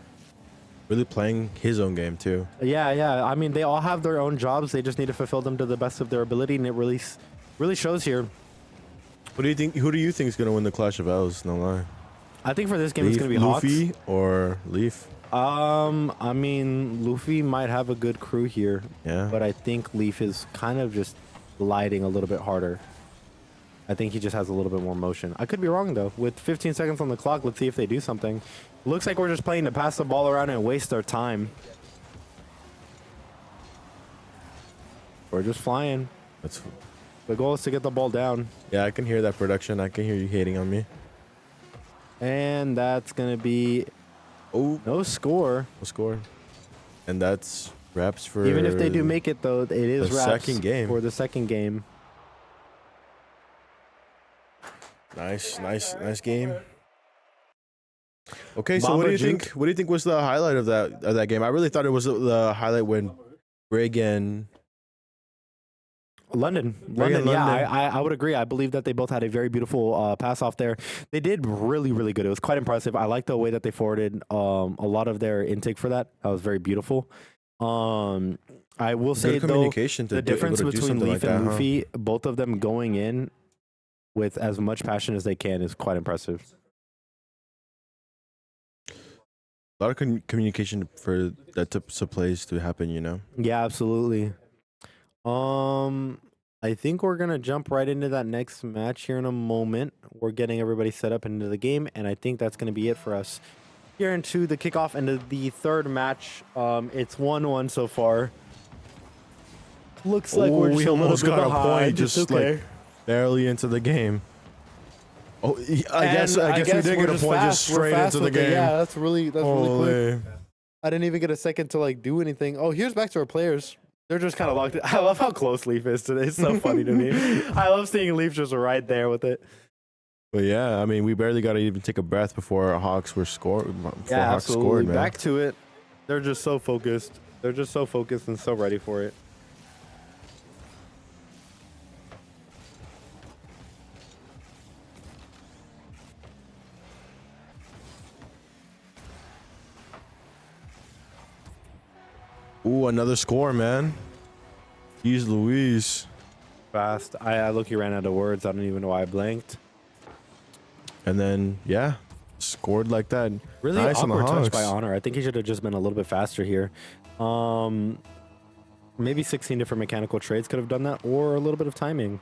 Really playing his own game too. Yeah. I mean, they all have their own jobs. They just need to fulfill them to the best of their ability, and it really shows here. What do you think? Who do you think is gonna win the clash of L's? No lie. I think for this game, it's going to be Hawks. Luffy or Leaf? I mean, Luffy might have a good crew here. Yeah. But I think Leaf is kind of just gliding a little bit harder. I think he just has a little bit more motion. I could be wrong, though. With 15 seconds on the clock, let's see if they do something. Looks like we're just playing to pass the ball around and waste our time. We're just flying. The goal is to get the ball down. Yeah, I can hear that production. I can hear you hating on me. And that's going to be no score. No score. And that's wraps for... Even if they do make it, though, it is the wraps second game. for the second game. Nice game. Okay, so Mamba what do you Juke. think? What do you think was the highlight of that game? I really thought it was the highlight when Brig and London. London. Yeah, I would agree. I believe that they both had a very beautiful pass off there. They did really, really good. It was quite impressive. I like the way that they forwarded a lot of their intake for that. That was very beautiful. I will say, though, communication the difference between Leaf and Luffy, both of them going in with as much passion as they can is quite impressive. A lot of communication for that types of plays to happen, you know? Yeah, absolutely. I think we're gonna jump right into that next match here in a moment. We're getting everybody set up into the game, and I think that's gonna be it for us here into the kickoff into the third match. It's 1-1 so far. Looks like we're just we a little almost bit got behind. a point, It's just okay. like barely into the game. Oh, I guess we did we're get a point just We're straight fast into the with it. game. Yeah, that's really quick. Holy. I didn't even get a second to like do anything. Oh, here's back to our players. They're just kind of locked in. I love how close Leaf is today. It's so funny to me. I love seeing Leaf just right there with it. But yeah, I mean, we barely got to even take a breath before Hawks were scored. Yeah, Hawks absolutely. scored, man. Back to it. They're just so focused. They're just so focused and so ready for it. Ooh, another score, man. Jeez Louise. Fast. I look, ran out of words. I don't even know why I blanked. And then, yeah, scored like that. Really nice on the awkward touch Hawks. by Honor. I think he should have just been a little bit faster here. Maybe 16 different mechanical trades could have done that, or a little bit of timing.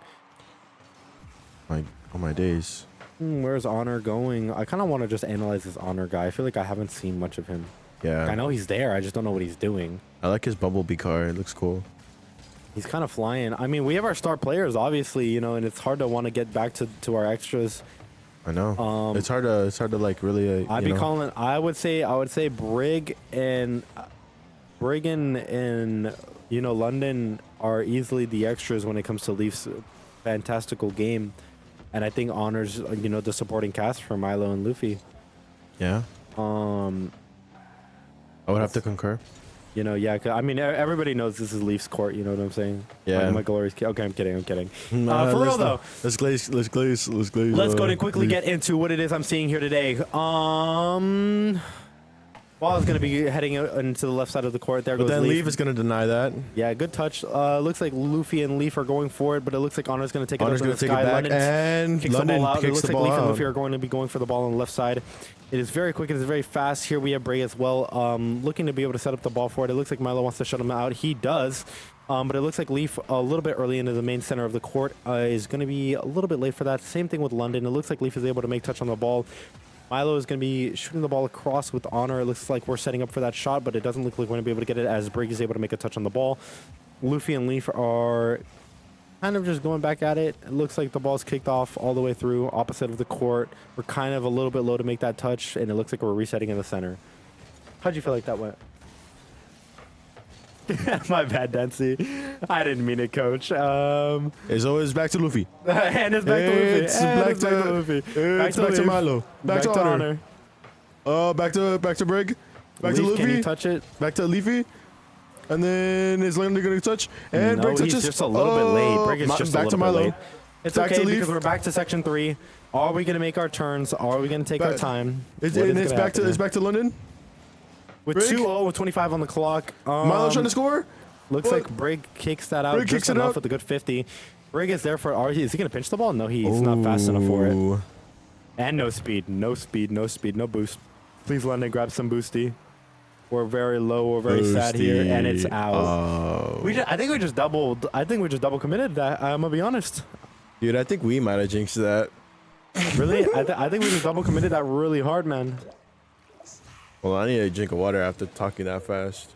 Like, oh my days. Where's Honor going? I kind of want to just analyze this Honor guy. I feel like I haven't seen much of him. Yeah. I know he's there. I just don't know what he's doing. I like his Bumblebee car. It looks cool. He's kind of flying. I mean, we have our star players, obviously, you know, and it's hard to want to get back to our extras. I know. It's hard to like really. I would say Brig and you know, London are easily the extras when it comes to Leaf's fantastical game, and I think Honor's, you know, the supporting cast for Milo and Luffy. Yeah. I would have to concur. You know, yeah. I mean, everybody knows this is Leafs court. You know what I'm saying? Yeah. My glorious. Okay, I'm kidding. For Nah, real though. Let's glaze. Let's go and quickly get into what it is I'm seeing here today. Ball is going to be heading out into the left side of the court. There But goes then Leaf. Leaf is going to deny that. Yeah, good touch. Looks like Luffy and Leaf are going for it, but it looks like Honor's going to take Honor's it going up to in the take it sky. back, London and kicks London the ball out. It kicks looks the like ball Leaf and out. Luffy are going to be going for the ball on the left side. It is very quick. It is very fast. Here we have Bray as well, looking to be able to set up the ball for it. It looks like Milo wants to shut him out. He does. But it looks like Leaf, a little bit early into the main center of the court, is going to be a little bit late for that. Same thing with London. It looks like Leaf is able to make touch on the ball. Milo is going to be shooting the ball across with Honor. It looks like we're setting up for that shot, but it doesn't look like we're going to be able to get it as Brig is able to make a touch on the ball. Luffy and Leaf are kind of just going back at it. It looks like the ball's kicked off all the way through, opposite of the court. We're kind of a little bit low to make that touch, and it looks like we're resetting in the center. How'd you feel like that went? My bad, Dancy. I didn't mean it, coach. It's always back to Luffy. And it's back to Luffy. It's back to Luffy. It's back to Milo. Back to Honor. Back to Brig. Back to Leaf, Luffy. can he touch it? Back to Leafy. And then is London going to touch? And No, Brig touches. he's just a little bit late. Brig is just back a to little bit Milo. late. It's Back okay to Leaf. because we're back to section 3. Are we going to make our turns? Are we going to take our time? It's What is back gonna to happen? it's back to London. With Brig? 2-0 with 25 on the clock. Milo's trying to score. Looks What? like Brig kicks that out Brig just kicks it enough out. with a good 50. Brig is there for... Is he going to pinch the ball? No, he's not fast enough for it. Ooh. And no speed. No boost. Please, London, grab some boosty. We're very low. We're very sad here, and it's out. Oh. I think we just double committed that. I'm gonna be honest. Dude, I think we might have jinxed that. Really, I think we just double committed that really hard, man. Well, I need a drink of water after talking that fast.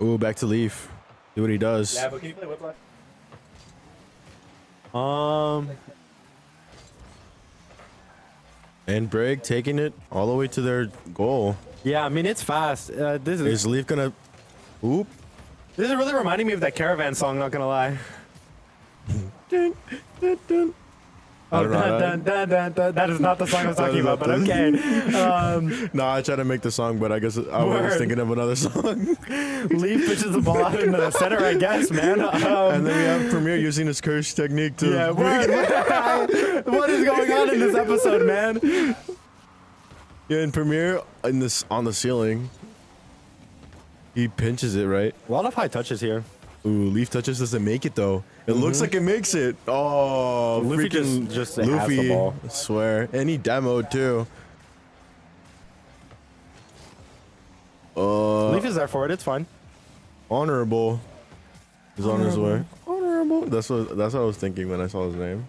Ooh, back to Leaf. Do what he does. Yeah, but can you play Whiplash? And Brig taking it all the way to their goal. Yeah, I mean it's fast. This Is Leaf gonna? Oop. is really reminding me of that Caravan song. Not gonna lie. Dun, dun, dun. Oh, don't know. dun, dun, dun, dun. That is not the song I was talking about, but okay. No, I tried to make the song, but I guess I was Word. thinking of another song. Leaf pitches the ball out into the center, I guess, man. And then we have Premier using his curse technique to. Yeah, what is going on in this episode, man? Yeah, in Premier, on the ceiling, he pinches it, right? A lot of high touches here. Ooh, Leaf touches doesn't make it though. It looks like it makes it. Oh, Luffy freaking just has Luffy! the ball. I swear, and he demoed too. Leaf is there for it. It's fine. Honorable. He's on his way. Honorable. That's what I was thinking when I saw his name.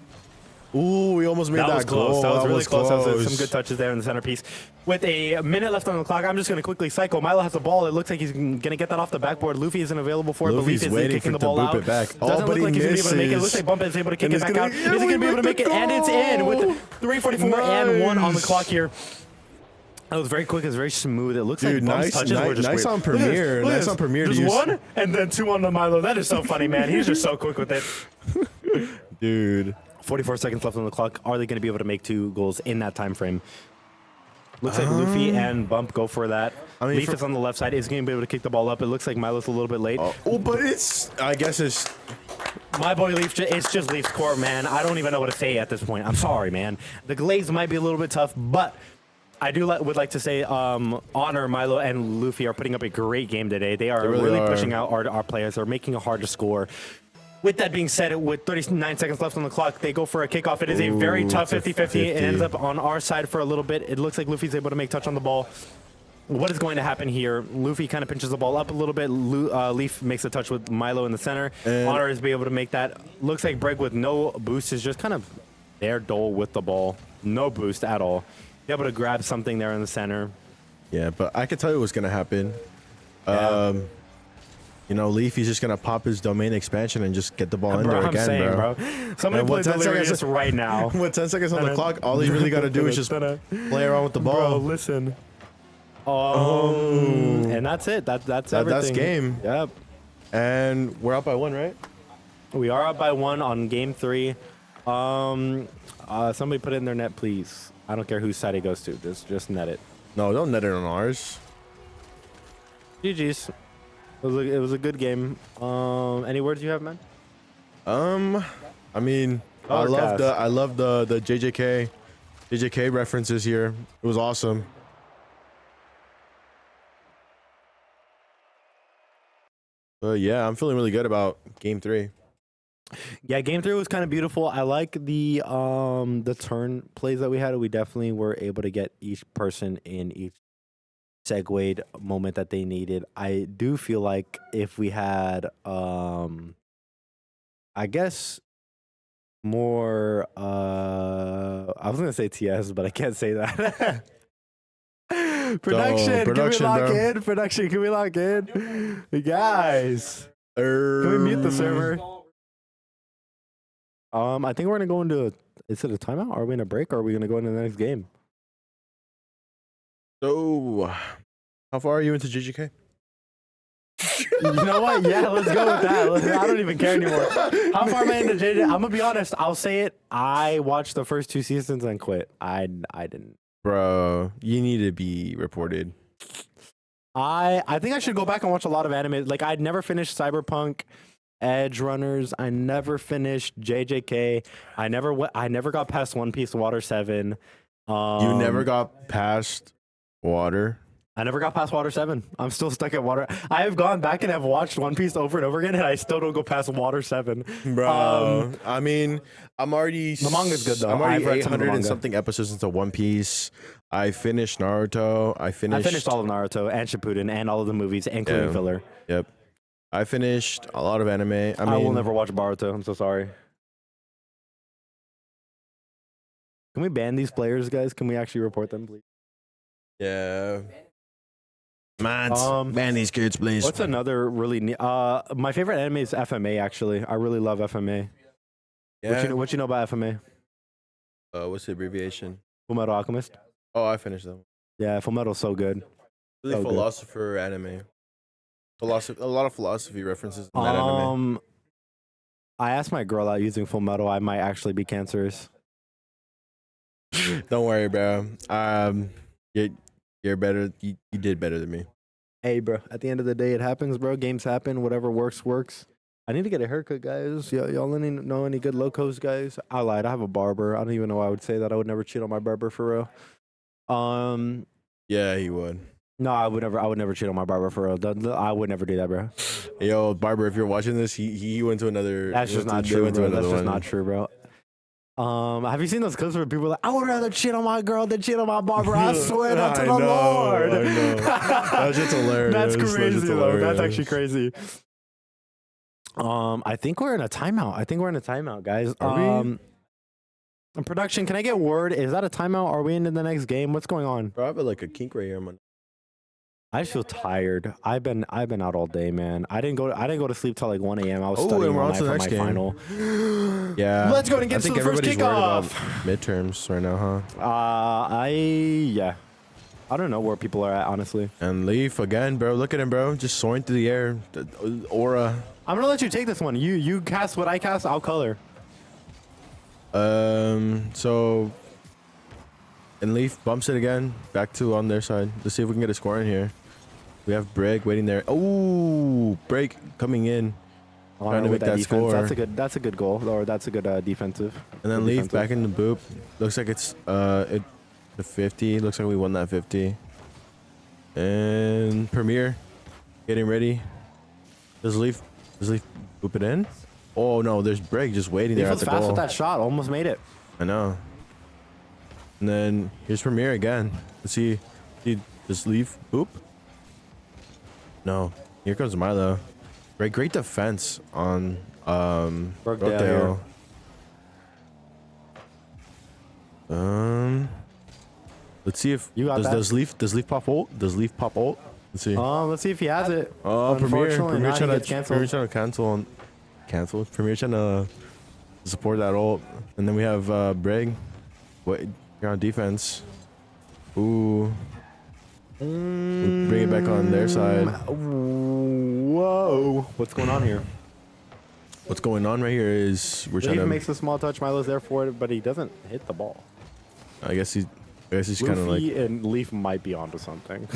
Ooh, we almost made that, That was close. goal. That was really close. That was some good touches there in the centerpiece. With a minute left on the clock, I'm just going to quickly cycle. Milo has the ball. It looks like he's going to get that off the backboard. Luffy isn't available for it. Luffy's but Luffy waiting is kicking for the ball to boop out. it back. Doesn't look But like he he's going to be able to make it. It looks misses. like Bump is able to kick And it it's back gonna- out. yeah, Is he going to be able to make it? we And it's in with 3:44 and 1 on the Nice. clock here. That was very quick. It was very smooth. It looks Dude, like Bump's touches were just nice weird. on Look at this. Premier. Look at Nice this. on Premier. Just to use- one and then 2 on the Milo. That is so funny, man. He's just so quick with it. Dude. 44 seconds left on the clock. Are they going to be able to make 2 goals in that time frame? Looks like Luffy and Bump go for that. I mean, Leaf for- is on the left side. Is going to be able to kick the ball up. It looks like Milo's a little bit late. Oh, but I guess it's. My boy Leaf, it's just Leaf's court, man. I don't even know what to say at this point. I'm sorry, man. The glaze might be a little bit tough, but I would like to say Honor, Milo, and Luffy are putting up a great game today. They are really really are. pushing out our players. They're making it hard to score. With that being said, with 39 seconds left on the clock, they go for a kickoff. It is a very tough it's a 50-50. It 50. ends up on our side for a little bit. It looks like Luffy's able to make touch on the ball. What is going to happen here? Luffy kind of pinches the ball up a little bit. Leaf makes a touch with Milo in the center. And- Honor is be able to make that. Looks like Brig with no boost is just kind of there dull with the ball. No boost at all. Be able to grab something there in the center. Yeah, but I could tell you what's gonna happen. Yeah. You know, Leafy's just gonna pop his domain expansion and just get the ball in Bro, there I'm again, saying, bro. Somebody And play what 10 Delirious seconds- right now. With 10 seconds on the clock, all he's really gotta do is just play around with the Bro, ball. listen. And that's it. That's everything. That's game. Yep. And we're up by 1, right? We are up by 1 on game 3. Somebody put it in their net, please. I don't care whose side it goes to. Just net it. No, don't net it on ours. GG's. It was a good game. Any words you have, man? I mean, Overcast. I love the JJK references here. It was awesome. But yeah, I'm feeling really good about game 3. Yeah, game 3 was kind of beautiful. I like the turn plays that we had. We definitely were able to get each person in each segued moment that they needed. I do feel like if we had I guess more I was gonna say TS, but I can't say that. Production, can we production, lock bro. in? Production, can we lock in? Guys, can we mute the server? I think we're gonna go into is it a timeout? Are we in a break or are we gonna go into the next game? So, how far are you into JJK? You know what? Yeah, let's go with that. I don't even care anymore. How far am I into JJ? I'm gonna be honest. I'll say it. I watched the first 2 seasons and quit. I didn't. Bro, you need to be reported. I think I should go back and watch a lot of anime. Like I'd never finished Cyberpunk, Edge Runners. I never finished JJK. I never got past One Piece Water 7. You never got past water. I never got past Water 7. I'm still stuck at Water. I have gone back and have watched One Piece over and over again, and I still don't go past Water 7. Bro, I mean, I'm already... The manga's good, though. I'm already I've read some of the 800 and manga. something episodes into One Piece. I finished Naruto. I I finished all of Naruto and Shippuden and all of the movies, including Yeah. filler. Yep. I finished a lot of anime. I I will mean, never watch Boruto. I'm so sorry. Can we ban these players, guys? Can we actually report them, please? Yeah. Man, Um, these kids, please. What's another really my favorite anime is FMA, actually. I really love FMA. Yeah. What you know about FMA? What's the abbreviation? Fullmetal Alchemist? Oh, I finished them. Yeah, Fullmetal's so good. Really So good. philosopher anime. A lot of philosophy references in that anime. I asked my girl out using Fullmetal. I might actually be cancerous. Don't worry, bro. You're better. You did better than me. Hey, bro. At the end of the day, it happens, bro. Games happen. Whatever works, works. I need to get a haircut, guys. Y'all know any good locos, guys? I lied. I have a barber. I don't even know why I would say that. I would never cheat on my barber for real. Yeah, he would. No, I would never. I would never cheat on my barber for real. I would never do that, bro. Yo, barber, if you're watching this, he went to another. That's just not true, bro. That's just not true, bro. Have you seen those clips where people are like, I would rather cheat on my girl than cheat on my barber? I swear that to the Lord. I know. That's just hilarious. That's crazy, though. Hilarious. That's actually crazy. I think we're in a timeout. Guys. Are we? Production, can I get word? Is that a timeout? Are we into the next game? What's going on? Bro, I have like a kink right here, man. I just feel tired. I've been out all day, man. I didn't go to sleep till like 1 a.m. I was studying all night for my final. Yeah. Let's go and get to the first kickoff. Midterms right now, huh? Yeah. I don't know where people are at, honestly. And Leaf again, bro. Look at him, bro. Just soaring through the air. The aura. I'm gonna let you take this one. You cast what I cast. I'll color. So. And Leaf bumps it again. Back to on their side. Let's see if we can get a score in here. We have Brig waiting there. Oh, Break coming in. Trying to make that score. That's a good goal, or that's a good defensive. And then Leaf back in the boop. Looks like it's the 50. Looks like we won that 50. And Premier getting ready. Does Leaf boop it in? Oh no, there's Brig just waiting there at the goal. Fast with that shot. Almost made it. I know. And then here's Premier again. Let's see. Does Leaf boop? No. Here comes Milo. Great defense on Brookdale. Let's see if does Leaf pop ult? Does Leaf pop ult? Let's see. Let's see if he has it. Oh, Premier trying to cancel. Premier trying to support that ult. And then we have Brig. Wait, you're on defense. Ooh. Bring it back on their side. Whoa. What's going on here? What's going on right here is we're trying to... He makes a small touch. Milo's there for it, but he doesn't hit the ball. I guess he's kind of like... Luffy and Leaf might be onto something.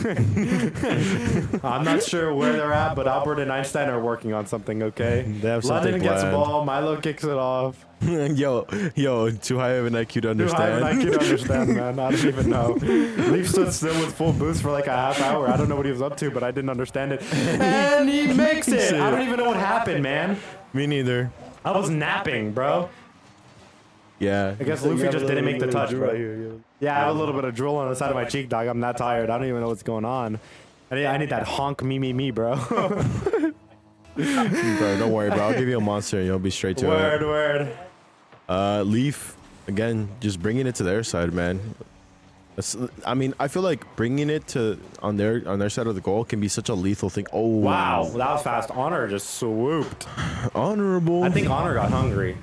I'm not sure where they're at, but Albert and Einstein are working on something, okay? They have something London gets the ball. Milo kicks it off. yo, too high of an IQ to understand. Too high of an IQ to understand, man. I don't even know. Leaf stood still with full boost for like a half hour. I don't know what he was up to, but I didn't understand it. And he makes it. I don't even know what happened, man. Me neither. I was napping, bro. Yeah. I guess Luffy just didn't make the touch, bro. Right here, yeah, I have a little bit of drool on the side of my cheek, dog. I'm that tired. I don't even know what's going on. I need that honk me, bro. Bro, don't worry, bro. I'll give you a monster and you'll be straight to it. Word. Leaf, again, just bringing it to their side, man. I mean, I feel like bringing it to on their side of the goal can be such a lethal thing. Oh, wow, that was fast. Honor just swooped. Honorable. I think Honor got hungry.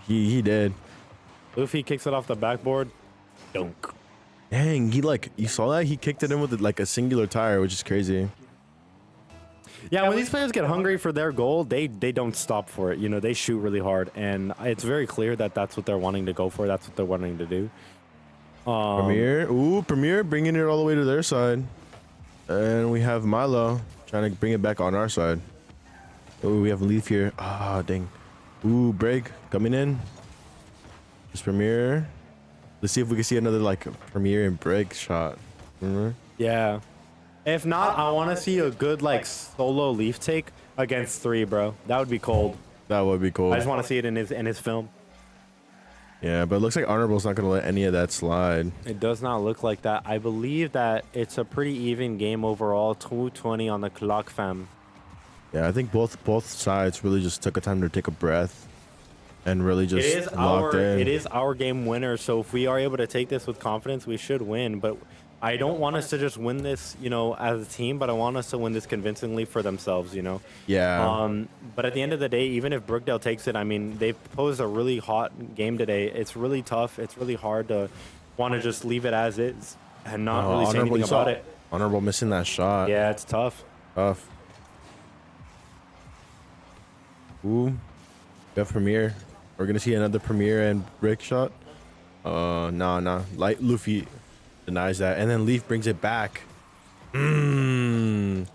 He did. Luffy kicks it off the backboard. Dunk. Dang, you saw that? He kicked it in with like a singular tire, which is crazy. Yeah, when these players get hungry for their goal, they don't stop for it. You know, they shoot really hard, and it's very clear that that's what they're wanting to go for. That's what they're wanting to do. Premier bringing it all the way to their side. And we have Milo trying to bring it back on our side. Oh, we have Leaf here. Ah, dang. Ooh, Brig coming in. Just Premier. Let's see if we can see another like Premier and Brig shot. Remember? Yeah. If not, I want to see a good like solo Leaf take against 3, bro. That would be cold. That would be cool. I just want to see it in his film. Yeah, but it looks like Honorable's not going to let any of that slide. It does not look like that. I believe that it's a pretty even game overall. 2:20 on the clock, fam. Yeah, I think both sides really just took a time to take a breath and really just locked in. It is our game winner, so if we are able to take this with confidence, we should win. But I don't want us to just win this, you know, as a team, but I want us to win this convincingly for themselves, you know? Yeah. But at the end of the day, even if Brookdale takes it, I mean, they've posed a really hot game today. It's really tough. It's really hard to want to just leave it as is and not really say anything about it. Honorable missing that shot. Yeah, it's tough. Tough. Ooh. We have Premier. We're going to see another Premier and Brick shot. No. Light Luffy denies that, and then Leaf brings it back. Ooh,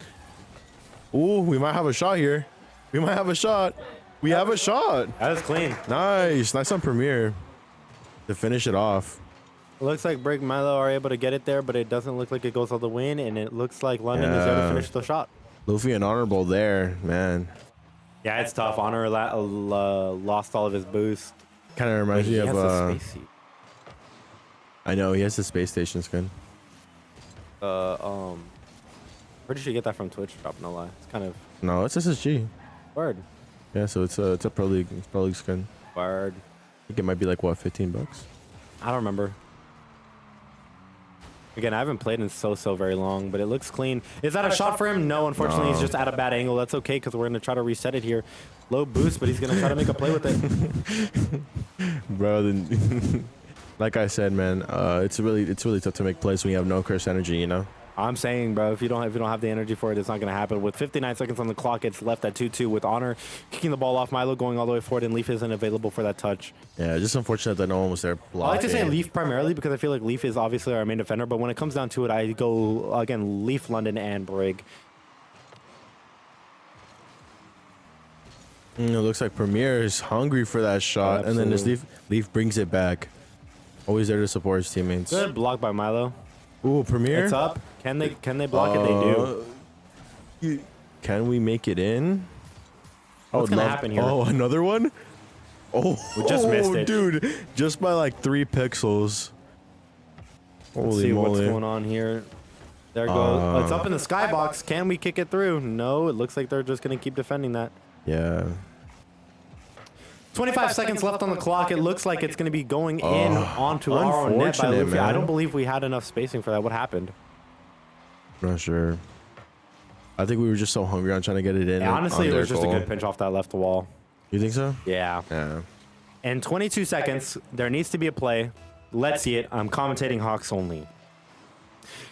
we might have a shot here. We might have a shot. We have a shot. That is clean. Nice on Premier to finish it off. It looks like Brig Milo are able to get it there, but it doesn't look like it goes all the way in, and it looks like London is there to finish the shot. Luffy and Honorable there, man. Yeah, it's tough. Honor lost all of his boost. Kind of reminds me He of has the space seat. I know he has the space station skin. Where did you get that from? Twitch drop? No lie. It's kind of No, it's SSG. word. Yeah, so it's a pro league skin. Word. I think it might be like what, $15? I don't remember. Again, I haven't played in so very long, but it looks clean. Is that a shot for him? No, unfortunately, No. he's just at a bad angle. That's okay because we're going to try to reset it here. Low boost, but he's going to try to make a play with it. Bro, then, like I said, man, it's really tough to make plays when you have no curse energy, you know? I'm saying, bro, if you don't have the energy for it, it's not going to happen. With 59 seconds on the clock, it's left at 2-2 with Honor kicking the ball off. Milo going all the way forward, and Leaf isn't available for that touch. Yeah, just unfortunate that no one was there blocking. I like to say Leaf primarily because I feel like Leaf is obviously our main defender, but when it comes down to it, I go, again, Leaf, London, and Brig. It looks like Premier is hungry for that shot, and then this Leaf brings it back. Always there to support his teammates. Good block by Milo. Ooh, Premier. It's up. Can they block it? They do. Can we make it in? What's gonna happen here? Oh, another one? Oh, We just missed it. Dude, just by like 3 pixels. Let's Holy see moly. what's going on here. There goes. It's up in the skybox. Can we kick it through? No, it looks like they're just going to keep defending that. Yeah. 25 seconds left on the clock. It looks like it's going to be going in onto our own net by unfortunate, Luffy. I man. don't believe we had enough spacing for that. What happened? Not sure. I think we were just so hungry on trying to get it in. Yeah, honestly, on it was their just a goal. good pinch off that left wall. You think so? Yeah. Yeah. In 22 seconds, there needs to be a play. Let's see it. I'm commentating Hawks only.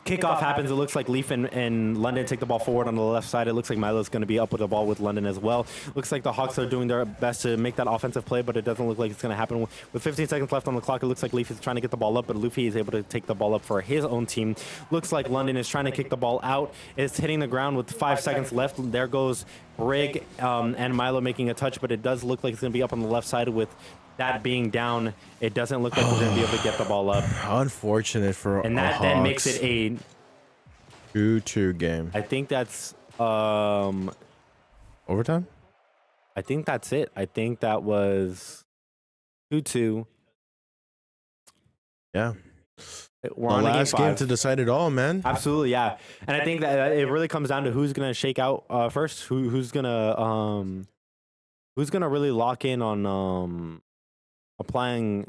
Kickoff happens. It looks like Leaf and London take the ball forward on the left side. It looks like Milo's going to be up with the ball with London as well. Looks like the Hawks are doing their best to make that offensive play, but it doesn't look like it's going to happen. With 15 seconds left on the clock, it looks like Leaf is trying to get the ball up, but Luffy is able to take the ball up for his own team. Looks like London is trying to kick the ball out. It's hitting the ground with 5 seconds left. There goes Brig and Milo making a touch, but it does look like it's going to be up on the left side with that being down. It doesn't look like we're going to be able to get the ball up. Unfortunate for And that then makes it a 2-2 game. I think that's Overtime? I think that's it. I think that was 2-2. Yeah. We're The on last to game game 5. to decide it all, man. Absolutely, yeah. And I think that it really comes down to who's gonna shake out first. Who's gonna really lock in on applying,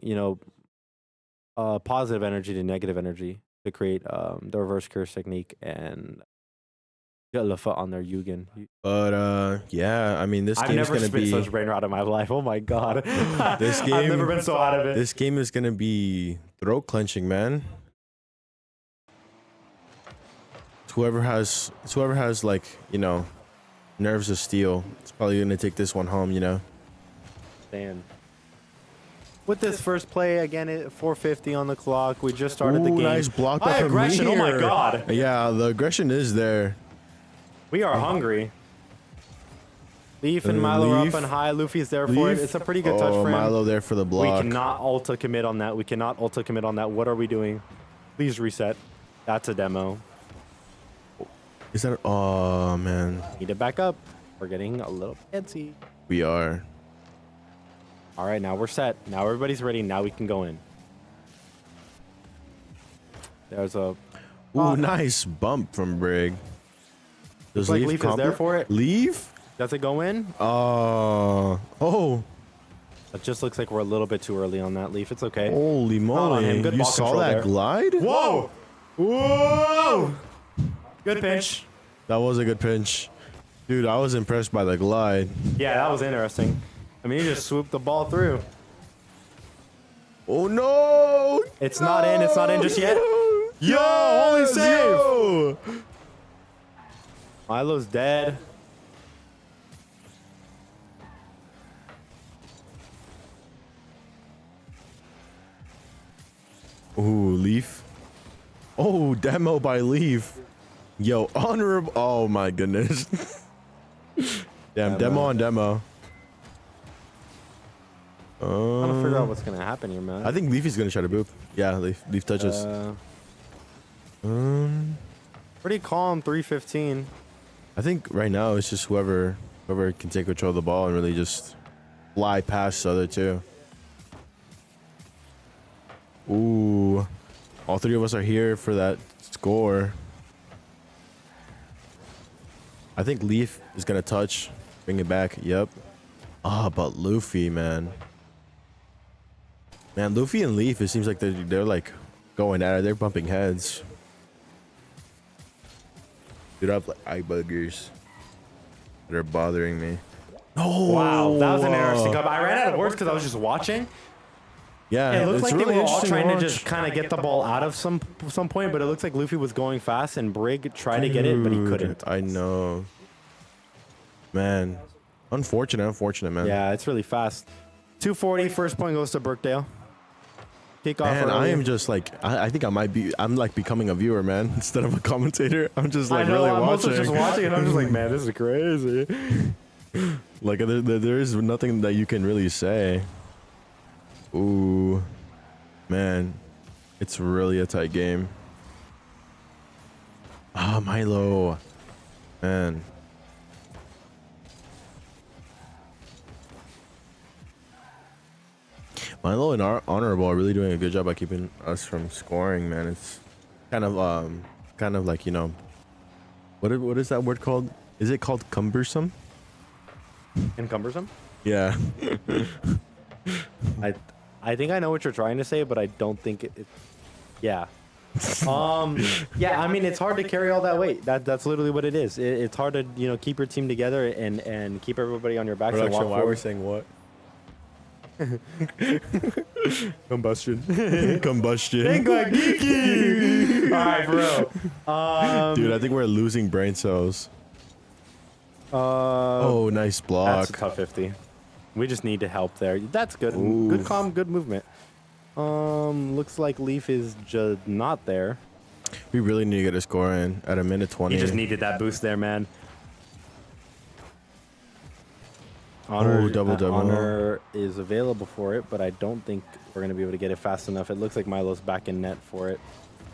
positive energy to negative energy to create the reverse curse technique and get Lafa on their Yugen. But yeah, I mean, this I've game is never gonna spit be such brain rot in my life. Oh my god. This I've game- never been so out of it. this game is gonna be throat clenching, man. It's whoever has like, nerves of steel. It's probably gonna take this one home, Stand. With this first play, again, at 4:50 on the clock, we just started the Ooh, game. nice block by High aggression, oh my Premier. god. Yeah, the aggression is there. We are hungry. Leaf and Milo are Leaf. up and high. Luffy's there for it. Leaf. It's a pretty good touch for him. Milo there for the We block. cannot ulta commit on that. We cannot ulta commit on that. What are we doing? Please reset. That's a demo. Is that? Oh man, Need to back up. We're getting a little fancy. we are. All right, now we're set. Now everybody's ready. Now we can go in. There's a Ooh, nice bump from Brig. Does like Leaf is there for it. Leaf? Does it go in? Oh, It just looks like we're a little bit too early on that, Leaf. It's okay. holy on moly! him. Good You ball saw control that there. glide? Whoa! Whoa! Good pinch. That was a good pinch, dude. I was impressed by the glide. Yeah, that was interesting. I mean, he just swooped the ball through. Oh no! It's not in. It's not in just yet. Yo, holy Yes, save! yo! Milo's dead. Ooh, Leaf. Oh, demo by Leaf. Yo, honorable. Oh my goodness. Damn, demo on demo. Trying to figure out what's gonna happen here, man. I think Leafy's gonna try to boop. Yeah, Leaf touches. Pretty calm, 315. I think right now it's just whoever can take control of the ball and really just fly past the other two. Ooh, all three of us are here for that score. I think Leaf is gonna touch, bring it back. Yep. Ah, but Luffy, man. Man, Luffy and Leaf, it seems like they're like going at it. They're bumping heads. Dude, I have like eye buggers that are bothering me. Oh, wow, that was an interesting cup. I ran out of words because I was just watching. Yeah, It looked it's like really they were all interesting trying to to just kind of get the ball out of some point, but it looks like Luffy was going fast and Brig tried to get it, but he couldn't. I know. Man, unfortunate, man. Yeah, it's really fast. 240, first point goes to Brookdale. Kick off Man, early. I am just like, I think I'm like becoming a viewer, man, instead of a commentator. I'm just like really I'm watching. also just watching and I'm just like, man, this is crazy. Like there is nothing that you can really say. Ooh, man, it's really a tight game. Ah, Milo, man. Milo and Honorable are really doing a good job by keeping us from scoring, man. It's kind of like, you know, what is that word called? Is it called cumbersome? And cumbersome? Yeah. I think I know what you're trying to say, but I don't think it yeah. Yeah, I mean, it's hard to carry all that weight. That's literally what it is. It's hard to, you know, keep your team together and keep everybody on your back. Production, why we're saying what? Combustion. Combustion. Think like geeky. All right, bro. Dude, I think we're losing brain cells. Oh, nice block. That's a tough 50. We just need to help there. That's good. Ooh. Good calm, good movement. Looks like Leaf is just not there. We really need to get a score in at a minute 20. He just needed that boost there, man. Double. Honor is available for it, but I don't think we're going to be able to get it fast enough. It looks like Milo's back in net for it.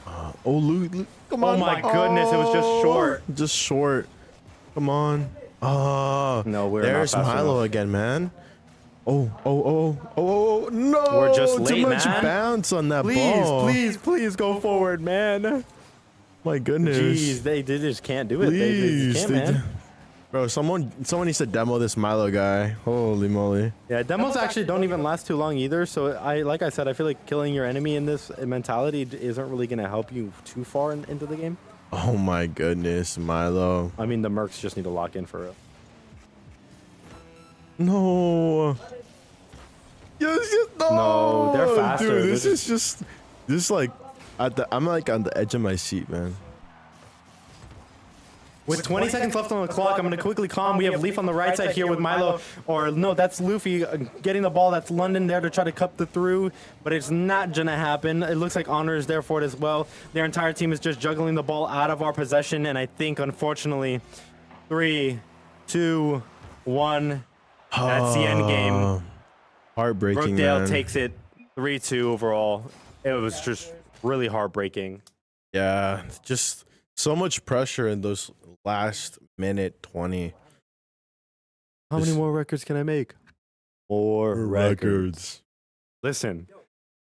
Oh, Luke, come on. Oh my goodness, it was just short. Just short. Come on. Oh, No, we're there's not fast Milo enough. again, man. Oh, no. We're just Too late, much man. bounce on that ball. Please go forward, man. My goodness. Jeez, they just can't do it. They Please. just can't, man. Bro, someone needs to demo this Milo guy. Holy moly. Yeah, demos actually don't even last too long either. So like I said, I feel like killing your enemy in this mentality isn't really going to help you too far into the game. Oh my goodness, Milo. I mean, the Mercs just need to lock in for real. No. Yes, no. No, they're faster. Dude, They're this is like I'm like on the edge of my seat, man. With 20 seconds left on the clock, I'm going to quickly calm. We have Leaf on the right side here with Milo. Or no, that's Luffy getting the ball. That's London there to try to cut the through. But it's not going to happen. It looks like Honor is there for it as well. Their entire team is just juggling the ball out of our possession. And I think, unfortunately, 3, 2, 1. That's the end game. Heartbreaking, Brookdale man. takes it 3-2 overall. It was just really heartbreaking. Yeah, just so much pressure in those last minute 20. How many more records can I make? More records. Listen,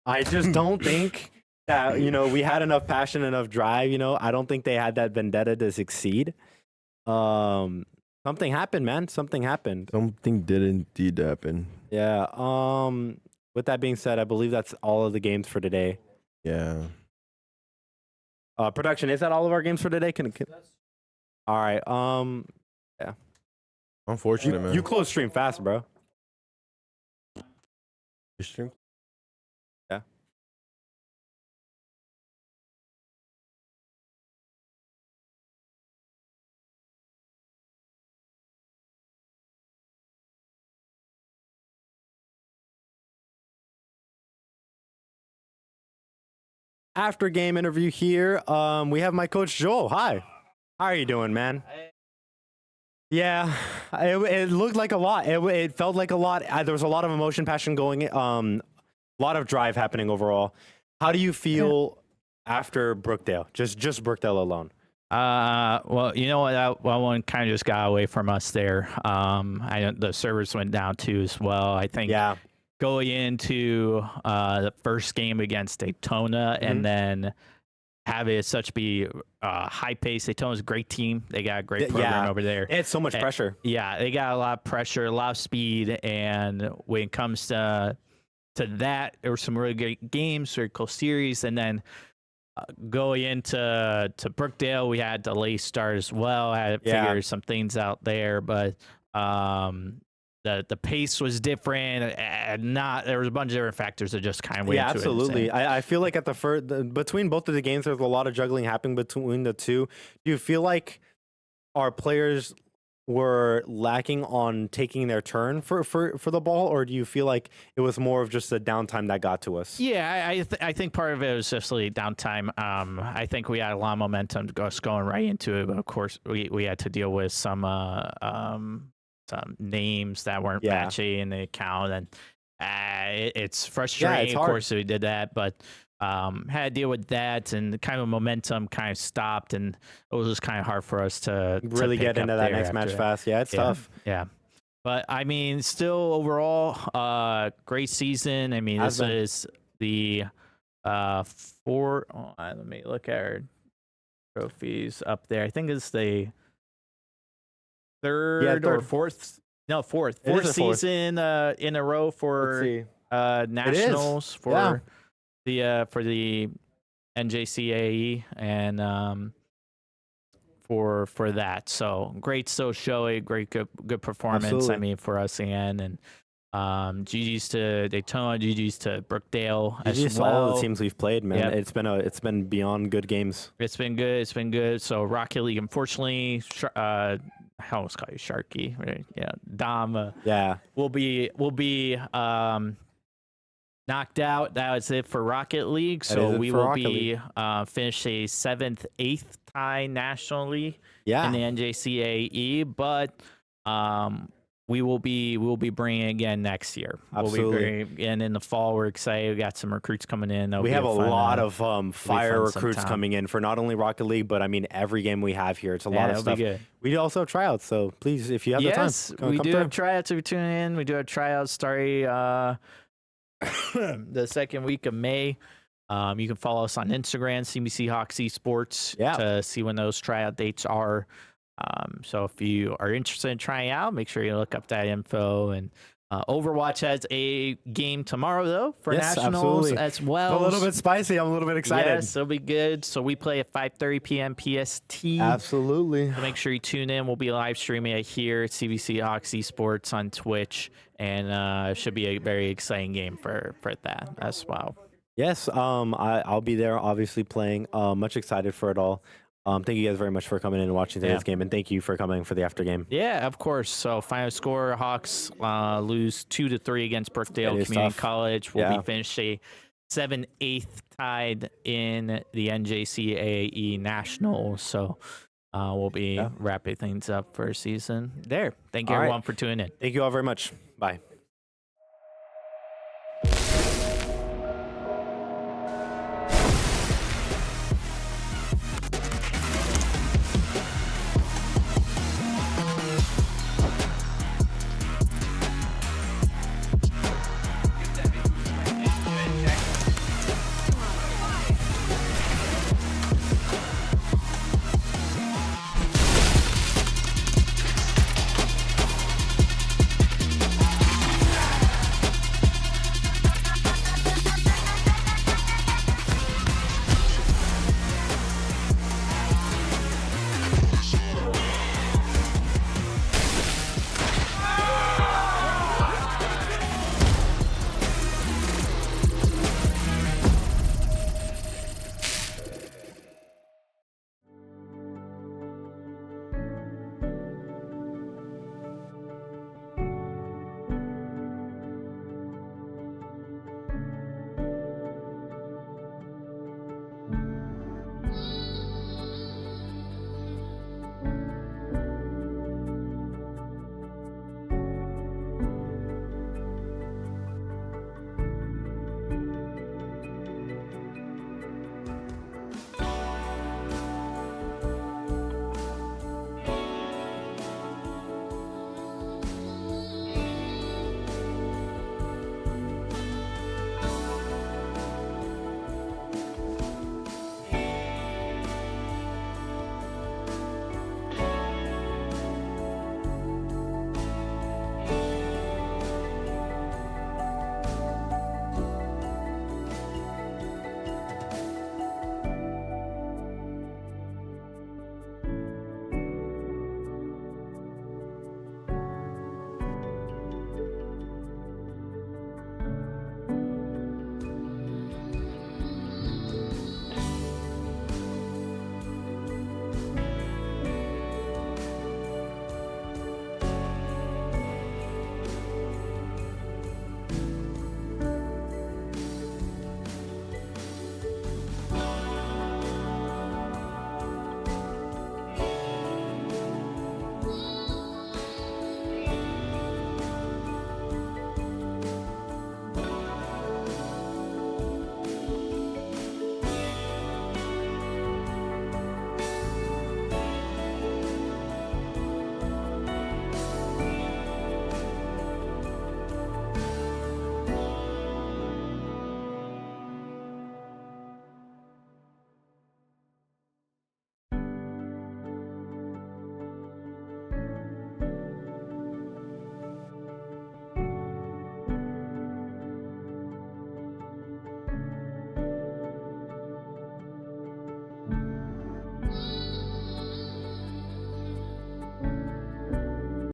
I just don't think that, you know, we had enough passion, enough drive, you know. I don't think they had that vendetta to succeed. Something happened, man. Something happened. Something did indeed happen. Yeah. With that being said, I believe that's all of the games for today. Yeah. Production, is that all of our games for today? All right. Yeah. Unfortunate, man. You close stream fast, bro. You stream after game interview here. We have my coach Joel. Hi. How are you doing, man? Yeah, it looked like a lot. It felt like a lot. There was a lot of emotion, passion going. A lot of drive happening overall. How do you feel after Brookdale? Just Brookdale alone. Well, you know what? That one kind of just got away from us there. The servers went down too as well. I think. Yeah. Going into the first game against Daytona, and then have it be high pace. Daytona's a great team. They got a great program over there. It's so much pressure. Yeah, they got a lot of pressure, a lot of speed, and when it comes to that, there were some really great games, very close series, and then going into Brookdale, we had delay start as well. I had to figure some things out there, but the pace was different, and there was a bunch of different factors that just kind of went into it. Absolutely. I feel like at between both of the games, there's a lot of juggling happening between the two. Do you feel like our players were lacking on taking their turn for the ball, or do you feel like it was more of just the downtime that got to us? Yeah, I think part of it was just the downtime. I think we had a lot of momentum going right into it, but of course we had to deal with some names that weren't matching in the account, and it's frustrating. It's of course we did that, but had to deal with that, and the kind of momentum kind of stopped, and it was just kind of hard for us to really get into that next match fast. Yeah, it's tough. Yeah, but I mean, still overall, great season. I mean, this is the let me look at our trophies up there. I think it's the third or fourth season in a row for nationals for the NJCAAE, and for that. So great show, great good performance. Absolutely. I mean, for us again, and GG's to Daytona, GG's to Brookdale as well. All the teams we've played, man. Yep. It's been beyond good games. It's been good. So Rocket League, unfortunately, I almost call you Sharky. Right? Yeah, Dom. Will be knocked out. That was it for Rocket League. So we will be finish a 7th, 8th tie nationally in the NJCAAE, but we will be bringing again next year. Absolutely. And in the fall, we're excited. We got some recruits coming in. We have a lot of fire recruits coming in for not only Rocket League, but I mean every game we have here. It's a lot of stuff. We also have tryouts, so please, if you have the time, we do have tryouts. If you tune in, we do have tryouts starting the second week of May. You can follow us on Instagram, CBC Hawks Esports, to see when those tryout dates are. So if you are interested in trying out, make sure you look up that info. And Overwatch has a game tomorrow, though, for nationals as well. It's a little bit spicy. I'm a little bit excited. Yes, it'll be good. So we play at 5:30 p.m. PST. Absolutely. So make sure you tune in. We'll be live streaming it here at CBC Hawks Esports on Twitch, and it should be a very exciting game for that as well. Yes, I'll be there, obviously playing. Much excited for it all. Thank you guys very much for coming in and watching today's game, and thank you for coming for the after game. Yeah, of course. So final score: Hawks lose 2-3 against Brookdale Community College. We'll be finished a 7-8 tied in the NJCAAE Nationals. So we'll be wrapping things up for a season there. Thank you everyone for tuning in. Thank you all very much. Bye.